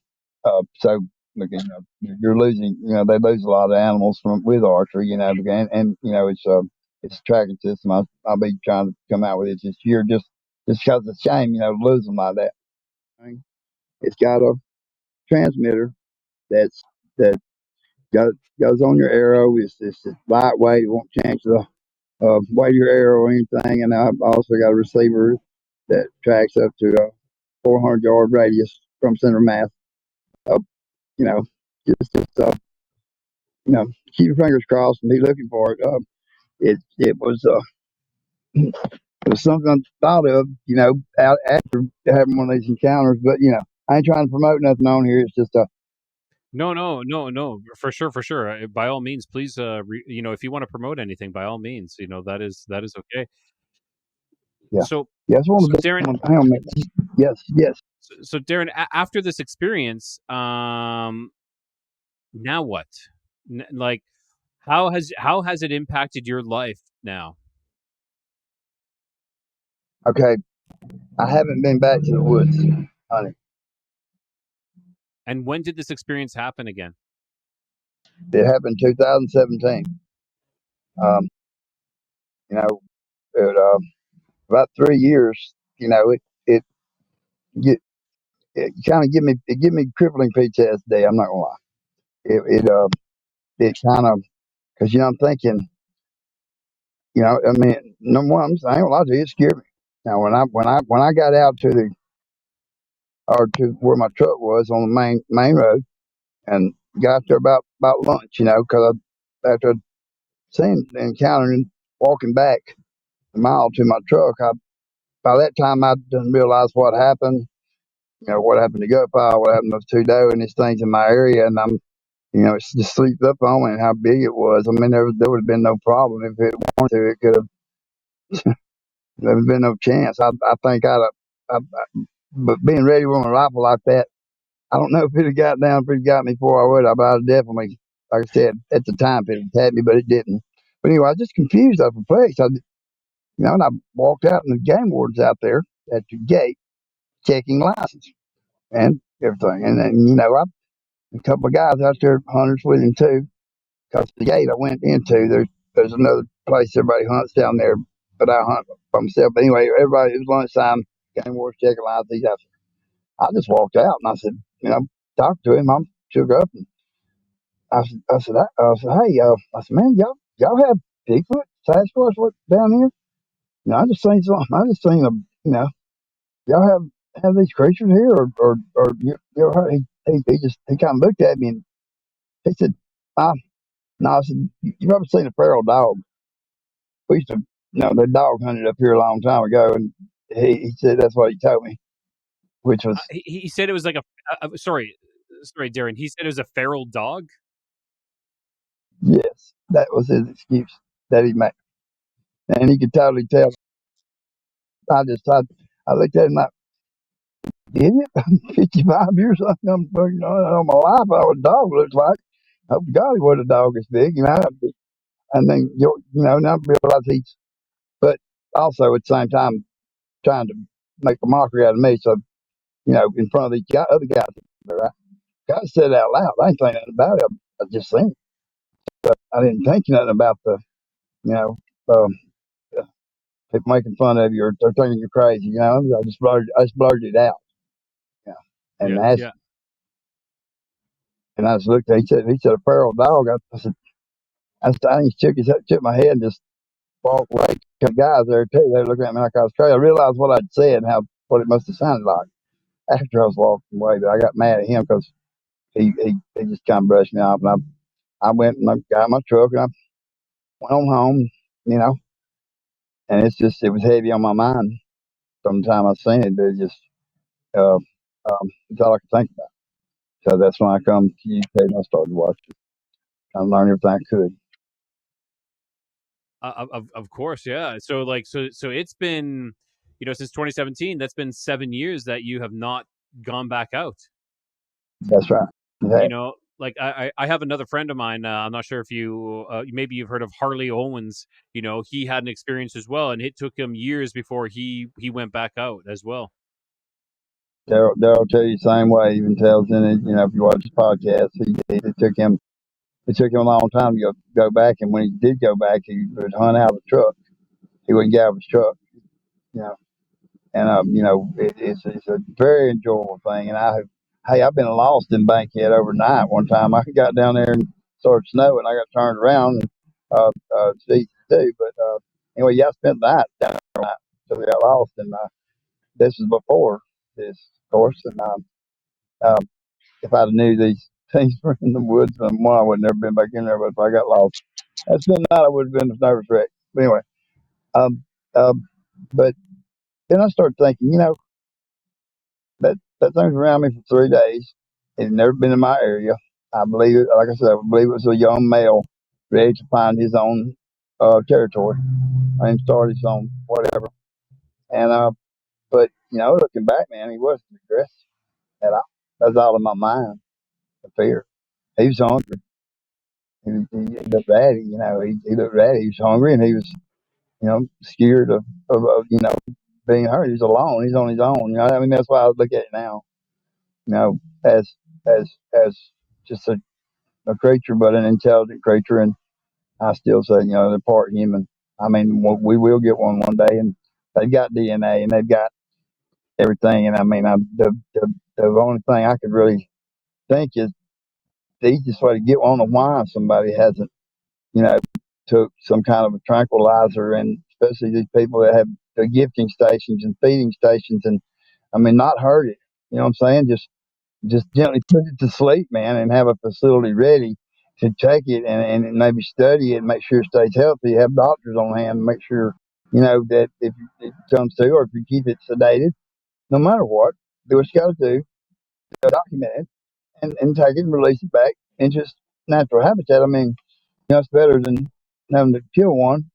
So because, you're losing, they lose a lot of animals from with archery, and it's a tracking system. I'll be trying to come out with it this year, just because it's a shame, to lose them like that. It's got a transmitter that's that goes on your arrow. It's lightweight. It won't change weight your arrow or anything. And I've also got a receiver that tracks up to a 400-yard radius from center mass. Uh, you know, just keep your fingers crossed and be looking for it. It was something I thought of, after having one of these encounters. But I ain't trying to promote nothing on here. It's just No, no, no, no, for sure, for sure. By all means, please, if you want to promote anything, by all means, that is okay. yeah, So, yeah. It's one of so the big Darren, ones. Hang on a minute. Yes, yes. so Darren, after this experience, now what? Like, how has it impacted your life now? Okay, I haven't been back to the woods, honey. And when did this experience happen again? It happened 2017. Um, you know, about 3 years. It get it kind of give me crippling PTSD. I'm not gonna lie. It kind of because I'm thinking. I mean, number one, I ain't gonna lie to you, it scared me. Now, when I got out to the or to where my truck was on the main road and got there about lunch, because after seeing the encounter and walking back a mile to my truck, by that time I didn't realize what happened. What happened to gut pile, what happened to those two doe and these things in my area, and it's just sleeped up on me and how big it was. I mean, there would have been no problem if it wanted to. It could have. There would have been no chance. I think but being ready with a rifle like that, I don't know if it'd have got down, if it'd got me before I would. I'd have definitely, like I said, at the time, it had me, but it didn't. But anyway, I was just confused. I was perplexed. And I walked out, and the game warden's out there at the gate checking license and everything. And then, a couple of guys out there, hunters with him too, because the gate I went into, there's another place everybody hunts down there, but I hunt by myself. But anyway, everybody, it was lunchtime, game warden's checking license. He's out there. I just walked out, and I said, talked to him. I'm shook up, and hey, I said, man, y'all have Bigfoot, Sasquatch down here? I just seen something. I just seen a, y'all have these creatures here, or you ever heard? He kind of looked at me and he said, uh, no, I said, you ever seen a feral dog? We used to, the dog hunted up here a long time ago, and he said that's what he told me, which was He said it was like sorry, Darren. He said it was a feral dog. yes, that was his excuse that he made, and he could totally tell. I looked at him like, idiot, I'm 55 years old. I'm fucking on my life. I know what a dog looks like. Oh, God, what a dog is big, And then, now I realize but also at the same time, trying to make a mockery out of me. So, in front of these other guys, right? I said it out loud. I ain't think nothing about it. I just seen it. I didn't think nothing about you know, um, people making fun of you or thinking you're crazy. I just blurted it out. You know, and Yeah, asked, yeah. and I just looked. He said a feral dog. I just shook my head and just walked away. The guys there too, they were looking at me like I was crazy. I realized what I'd said and what it must have sounded like after I was walking away. But I got mad at him because he just kind of brushed me off, and I went and I got my truck and I went on home, you know. And it was heavy on my mind from the time I seen it. But uh, it's all I could think about. So that's when I come to UK and I started watching. I learned everything I could. Of course, yeah. So it's been, since 2017. That's been 7 years that you have not gone back out. That's right. You Yeah, know, like I have another friend of mine. I'm not sure if maybe you've heard of Harley Owens. He had an experience as well, and it took him years before he went back out as well. Daryl tell you the same way. Even tells in it. If you watch his podcast, it took him. It took him a long time to go back, and when he did go back, he would hunt out of the truck. He wouldn't get out of his truck. You know, and it's a very enjoyable thing. And I've been lost in Bankhead overnight. One time I got down there and started snowing. I got turned around. And, see, too. But anyway, yeah, I spent the night down there until we got lost, and this was before this, of course. And if I'd knew these things were in the woods, then one, I would never been back in there. But if I got lost, that's been the night I would have been a nervous wreck. But anyway, um, um, but then I started thinking, that thing's around me for 3 days. It's never been in my area. I believe it, like I said, I believe it was a young male ready to find his own territory and start his own whatever. And but looking back, man, he wasn't aggressive at all. That's all in my mind, the fear. He was hungry. He looked ratty, he looked ratty. He was hungry, and he was, scared of being hurt. He's alone. He's on his own. I mean, that's why I look at it now, as as just a creature, but an intelligent creature. And I still say, they're part human. I mean, we will get one day, and they've got DNA and they've got everything. And I mean, the only thing I could really think is the easiest way to get one on why somebody hasn't, you know, took some kind of a tranquilizer, and especially these people that have the gifting stations and feeding stations, and I mean, not hurt it. You know what I'm saying? Just gently put it to sleep, man, and have a facility ready to take it, and maybe study it, make sure it stays healthy, have doctors on hand, make sure, that if it comes to, or if you keep it sedated, no matter what, do what you got to do, document it, and take it and release it back into its natural habitat. I mean, it's better than having to kill one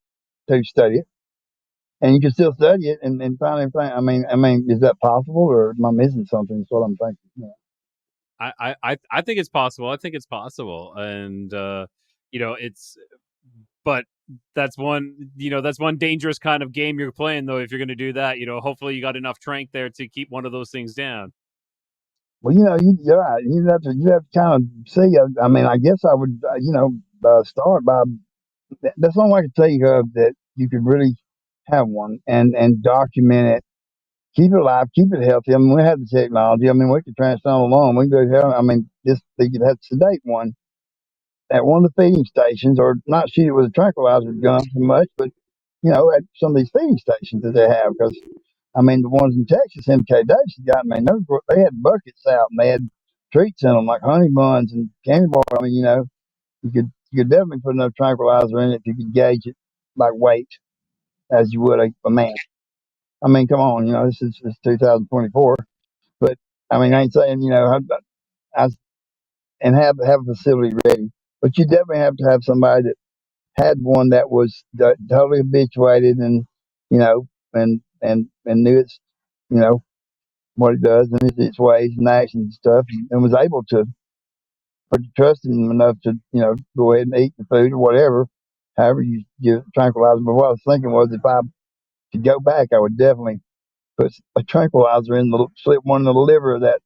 to study it. And you can still study it and find everything. I mean, is that possible, or am I missing something? That's what I'm thinking. I think it's possible. I think it's possible, and it's but that's one dangerous kind of game you're playing, though. If you're going to do that, hopefully you got enough trank there to keep one of those things down. Well, you're right. You have to kind of see. I mean, I guess I would, start by. That's the only way I could think of that you could really have one and document it, keep it alive, keep it healthy. I mean, we have the technology. I mean, we could transplant along. We could do. I mean, just they could have to sedate one at one of the feeding stations, or not shoot it with a tranquilizer gun so much, but at some of these feeding stations that they have, because I mean, the ones in Texas, MK Davis got, man, they had buckets out, and they had treats in them like honey buns and candy bars. I mean, you could definitely put enough tranquilizer in it if you could gauge it like weight as you would a man. I mean, come on, this is 2024, but I mean, I ain't saying I, and have a facility ready, but you definitely have to have somebody that had one that was totally habituated, and you know and knew its you know what it does and its ways and actions and stuff, and was able to put your trust in them enough to go ahead and eat the food or whatever, however you give tranquilizer. But what I was thinking was, if I could go back, I would definitely put a tranquilizer slip one in the liver. That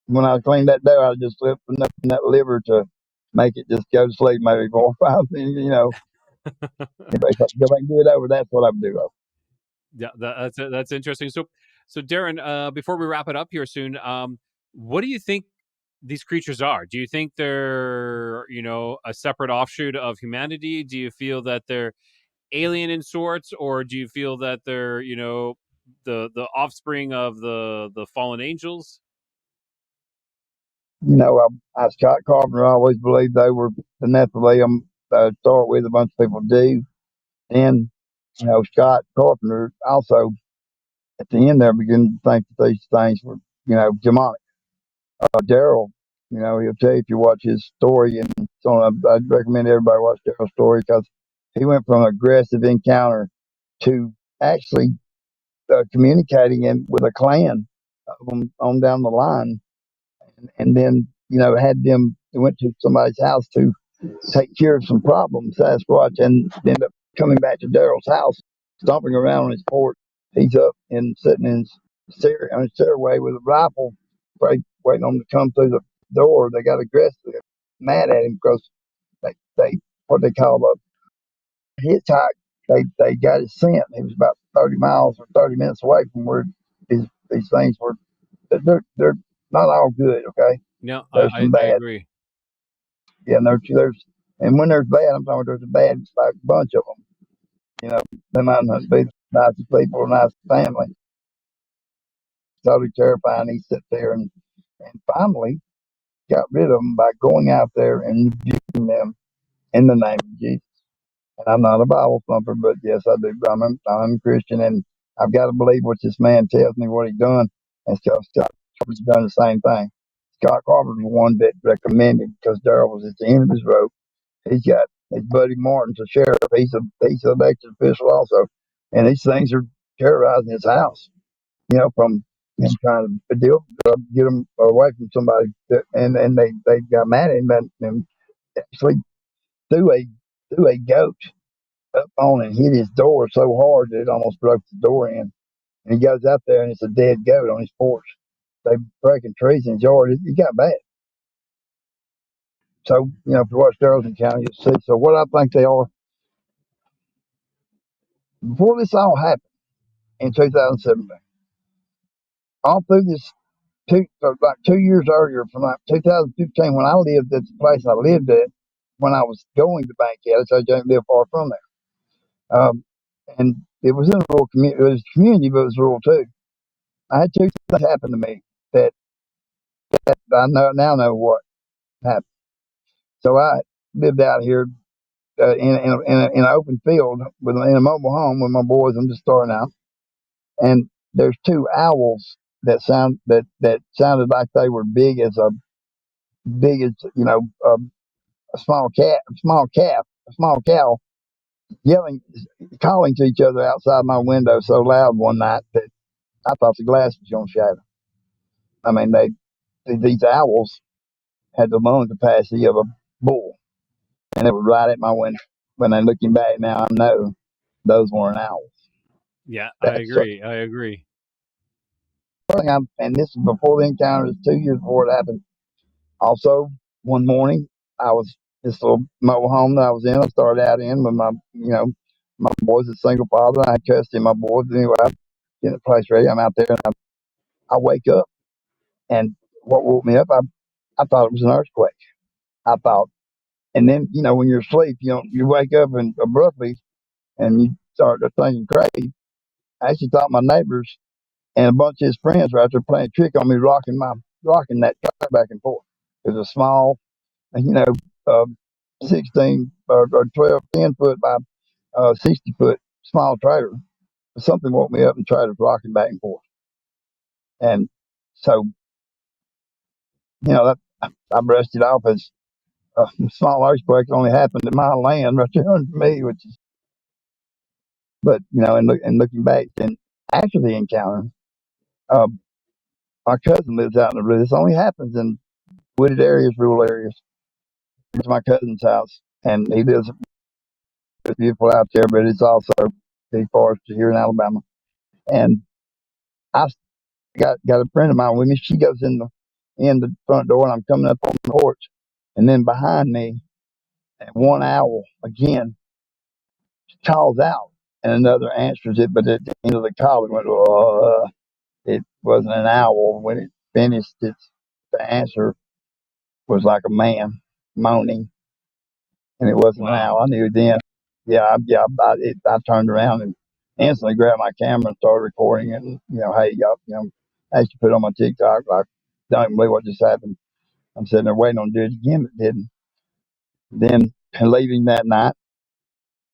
when I cleaned that dough, I just slipped enough in that liver to make it just go to sleep maybe 4 or 5 minutes. If I could go back and do it over, that's what I would do. Yeah, that's interesting. So Derin, before we wrap it up here soon, what do you think these creatures are? Do you think they're a separate offshoot of humanity? Do you feel that they're alien in sorts, or do you feel that they're the offspring of the fallen angels? I Scott Carpenter always believed they were the Nephilim. Start with, a bunch of people do, and Scott Carpenter also at the end there began to think that these things were demonic. Daryl, he'll tell you if you watch his story, and so I'd recommend everybody watch Daryl's story, because he went from aggressive encounter to actually communicating with a clan of them on down the line, and then had them went to somebody's house to take care of some problems, Sasquatch, and ended up coming back to Daryl's house, stomping around on his porch. He's up and sitting in his on his stairway with a rifle, waiting on him to come through the door. They got aggressive, mad at him, because they what they call a hitchhike. They got his scent. He was about 30 miles or 30 minutes away from where these things were. They're not all good. Okay, No, there's some I bad. agree. Yeah, and there's and when there's bad, I'm talking about there's a bad like bunch of them. You know, they might not be the nicest people or nice family. Totally terrifying. He sat there and finally got rid of them by going out there and rebuking them in the name of Jesus. And I'm not a Bible thumper, but yes, I do. I'm a Christian, and I've got to believe what this man tells me what he's done. And Scott Carpenter's done the same thing. Scott Carpenter's the one that recommended because Daryl was at the end of his rope. He's got his buddy Martin's a sheriff. He's an elected official also, and these things are terrorizing his house. You know, from him trying to get him away from somebody, and they got mad at him and actually threw a threw a goat up on and hit his door so hard that it almost broke the door in. And he goes out there and it's a dead goat on his porch. They breaking trees in his yard. It got bad. So, you know, if you watch Darlington County, you'll see. So what I think they are, before this all happened in 2017, all through this like 2 years earlier, from like 2015, when I lived at the place I lived at, when I was going to Bankhead, so I didn't live far from there. And it was in a rural community. It was a community, but it was rural too. I had two things happen to me that I now know what happened. So I lived out here in an open field in a mobile home with my boys. I'm just starting out, and there's two owls that sounded like they were big as a small cow yelling, calling to each other outside my window so loud one night that I thought the glass was going to shatter. I mean, these owls had the lung capacity of a bull, and it was right at my window. When I'm looking back now, I know those weren't owls. Yeah, I That's the agree. I agree. first thing and this is before the encounter, it's 2 years before it happened. Also, one morning, I was this little mobile home that I was in. I started out in with my boys, a single father. I trusted my boys. Anyway, I get the place ready. I'm out there, and I wake up, and what woke me up, I thought it was an earthquake. I thought, and then when you're asleep, you wake up and abruptly, and you start thinking crazy. I actually thought my neighbors and a bunch of his friends were out there playing a trick on me, rocking that truck back and forth. It was a small, you know, uh, 16 or 12, 10 foot by 60 foot small trailer. Something woke me up and tried to rocking back and forth. And so, that I brushed it off as a small earthquake only happened in my land right there under me, which is, but, and looking back, and after the encounter, uh, my cousin lives out in the woods. This only happens in wooded areas, rural areas. It's my cousin's house, and he lives. It's beautiful out there, but it's also big forest here in Alabama. And I got a friend of mine with me. She goes in the front door, and I'm coming up on the porch, and then behind me, and one owl again calls out, and another answers it. But at the end of the call, it went. It wasn't an owl. When it finished, the answer was like a man moaning, and it wasn't an Wow. owl. I knew then. I turned around and instantly grabbed my camera and started recording it. And, hey, y'all, I used to put it on my TikTok. Like, don't even believe what just happened. I'm sitting there waiting on to do it again, but didn't. Then, leaving that night,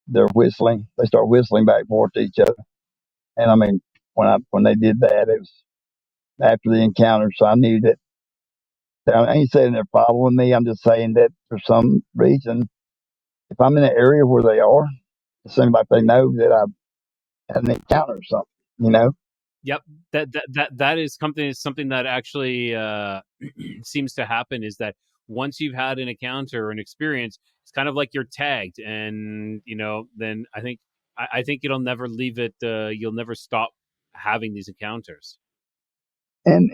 they're whistling. They start whistling back and forth to each other. And I mean, when they did that, it was after the encounter, so I knew that. I ain't saying they're following me. I'm just saying that for some reason, if I'm in an area where they are, it seems like they know that I've had an encounter or something, you know? Yep. That is something that actually seems to happen is that once you've had an encounter or an experience, it's kind of like you're tagged, and then I think you'll never leave it. You'll never stop having these encounters. And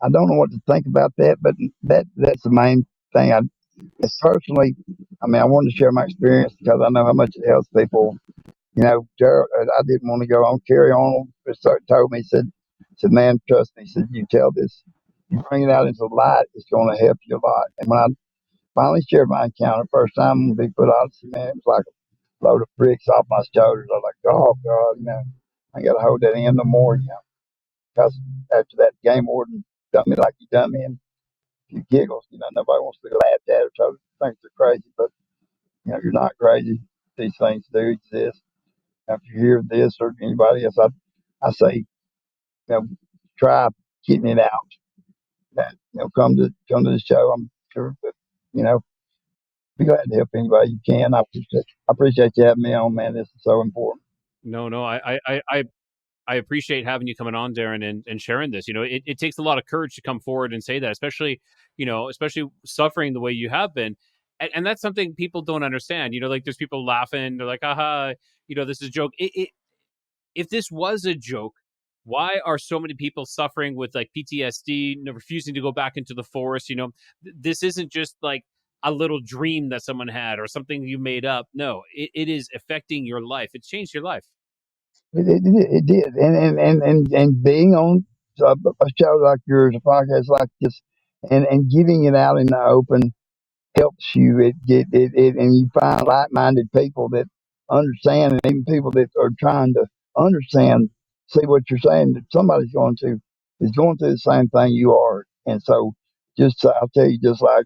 I don't know what to think about that, but that's the main thing. Personally, I mean, I wanted to share my experience because I know how much it helps people. Gerald, I didn't want to go on. Carry on. Told me, he said, man, trust me. He said, you tell this, you bring it out into the light, it's going to help you a lot. And when I finally shared my encounter, first time on Bigfoot Odyssey, man, it was load of bricks off my shoulders. I was like, oh God, I got to hold that in no more, because after that game warden done me like he done me, and a few giggles, nobody wants to be laughed at or try to think they're crazy, but you're not crazy. These things do exist. If you hear this or anybody else, I say, try getting it out. That come to the show. I'm sure, but be glad to help anybody you can. I appreciate you having me on, man. This is so important. No, I appreciate having you coming on, Derin, and sharing this. It takes a lot of courage to come forward and say that, especially suffering the way you have been. And that's something people don't understand. Like there's people laughing. They're like, aha, this is a joke. If this was a joke, why are so many people suffering with like PTSD, refusing to go back into the forest? This isn't just like a little dream that someone had or something you made up. No, it is affecting your life. It's changed your life. It did, and being on a show like yours, a podcast like this, and giving it out in the open helps you. And you find like-minded people that understand, and even people that are trying to understand, see what you're saying. That somebody's is going through the same thing you are, and so I'll tell you, just like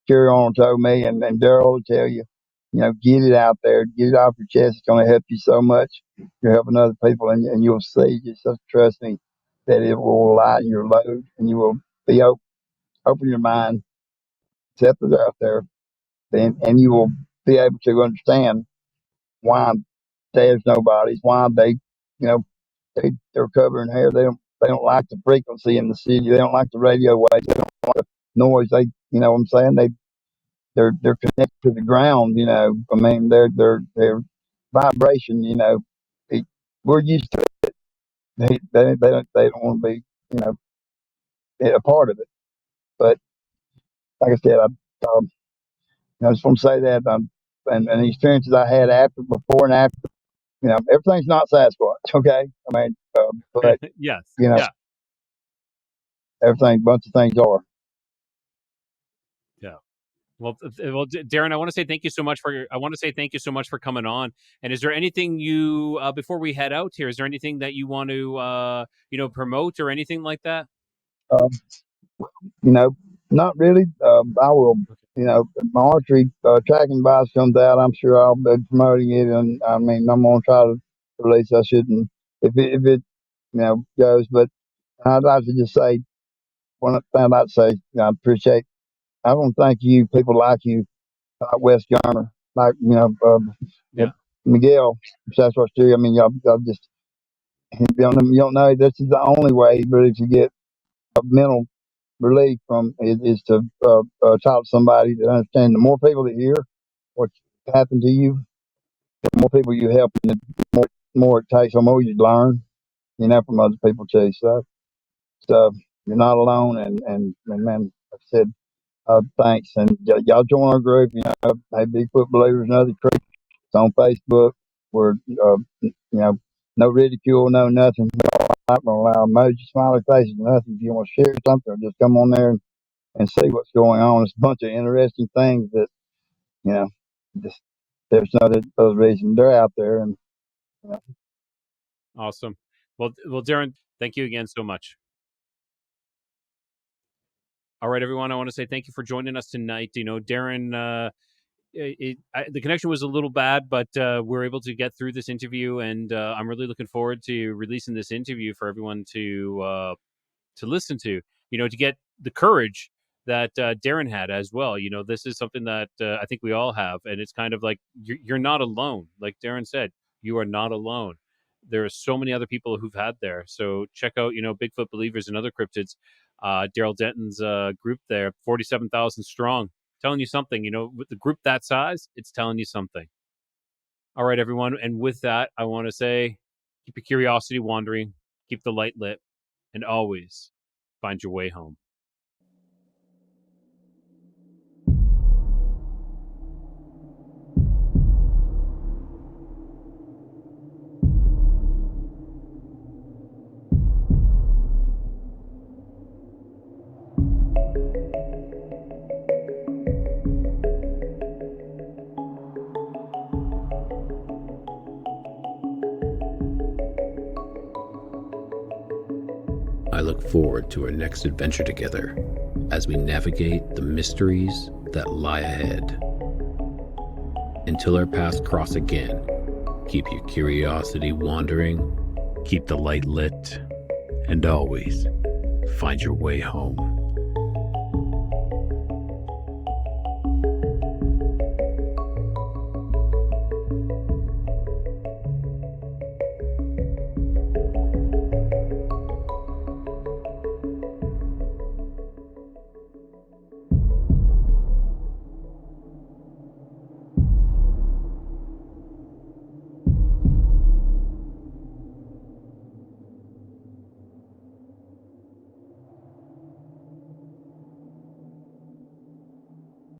Carry On told me, and Daryl will tell you, get it out there, get it off your chest. It's going to help you so much. You're helping other people, and you'll see. Just trust me that it will lighten your load, and you will be open your mind, accept it out there, and you will be able to understand why there's nobodies, why they're covering hair. They don't like the frequency in the city. They don't like the radio waves. They don't like the noise. What I'm saying, they're connected to the ground. I mean, their vibration. It, we're used to it. They don't want to be you know a part of it. But like I said, I just want to say that and the experiences I had before and after. Everything's not Sasquatch, okay? I mean, but Yes, you know, yeah, bunch of things are. yeah. Well, Derin, I want to say thank you so much I want to say thank you so much for coming on. And is there anything you before we head out here? Is there anything that you want to promote or anything like that? Um, you know, not really. I will. If my archery tracking device comes out, I'm sure I'll be promoting it, and I mean, I'm gonna try to release. I shouldn't if it goes, but I'd like to just say one thing I'd like to say. I appreciate. I want to thank you, people like you, like Wes Garner, like Yeah, Miguel, Sasquatch too. I mean, y'all just you don't know this is the only way really to get a mental relief from is to talk to somebody that understands. The more people that hear what happened to you, the more people you help, and the more it takes, the more you learn, from other people too. So you're not alone, and man, like I said, thanks, and y'all join our group. Hey, Bigfoot Believers and Other Creatures. It's on Facebook. We're no ridicule, no nothing. We're not gonna allow emoji, smiley faces, nothing. If you want to share something, or just come on there and see what's going on. It's a bunch of interesting things that you know. Just there's no other reason they're out there, and you know, awesome. Well, Derin, thank you again so much. All right, everyone. I want to say thank you for joining us tonight. Derin. The connection was a little bad, but we're able to get through this interview, and I'm really looking forward to releasing this interview for everyone to listen to. To get the courage that Derin had as well. This is something that I think we all have, and it's kind of like you're not alone. Like Derin said, you are not alone. There are so many other people who've had there. So check out, Bigfoot Believers and Other Cryptids. Daryl Denton's group there, 47,000 strong. Telling you something, with the group that size, it's telling you something. All right, everyone. And with that, I want to say keep your curiosity wandering, keep the light lit, and always find your way home. I look forward to our next adventure together as we navigate the mysteries that lie ahead. Until our paths cross again, keep your curiosity wandering, keep the light lit, and always find your way home.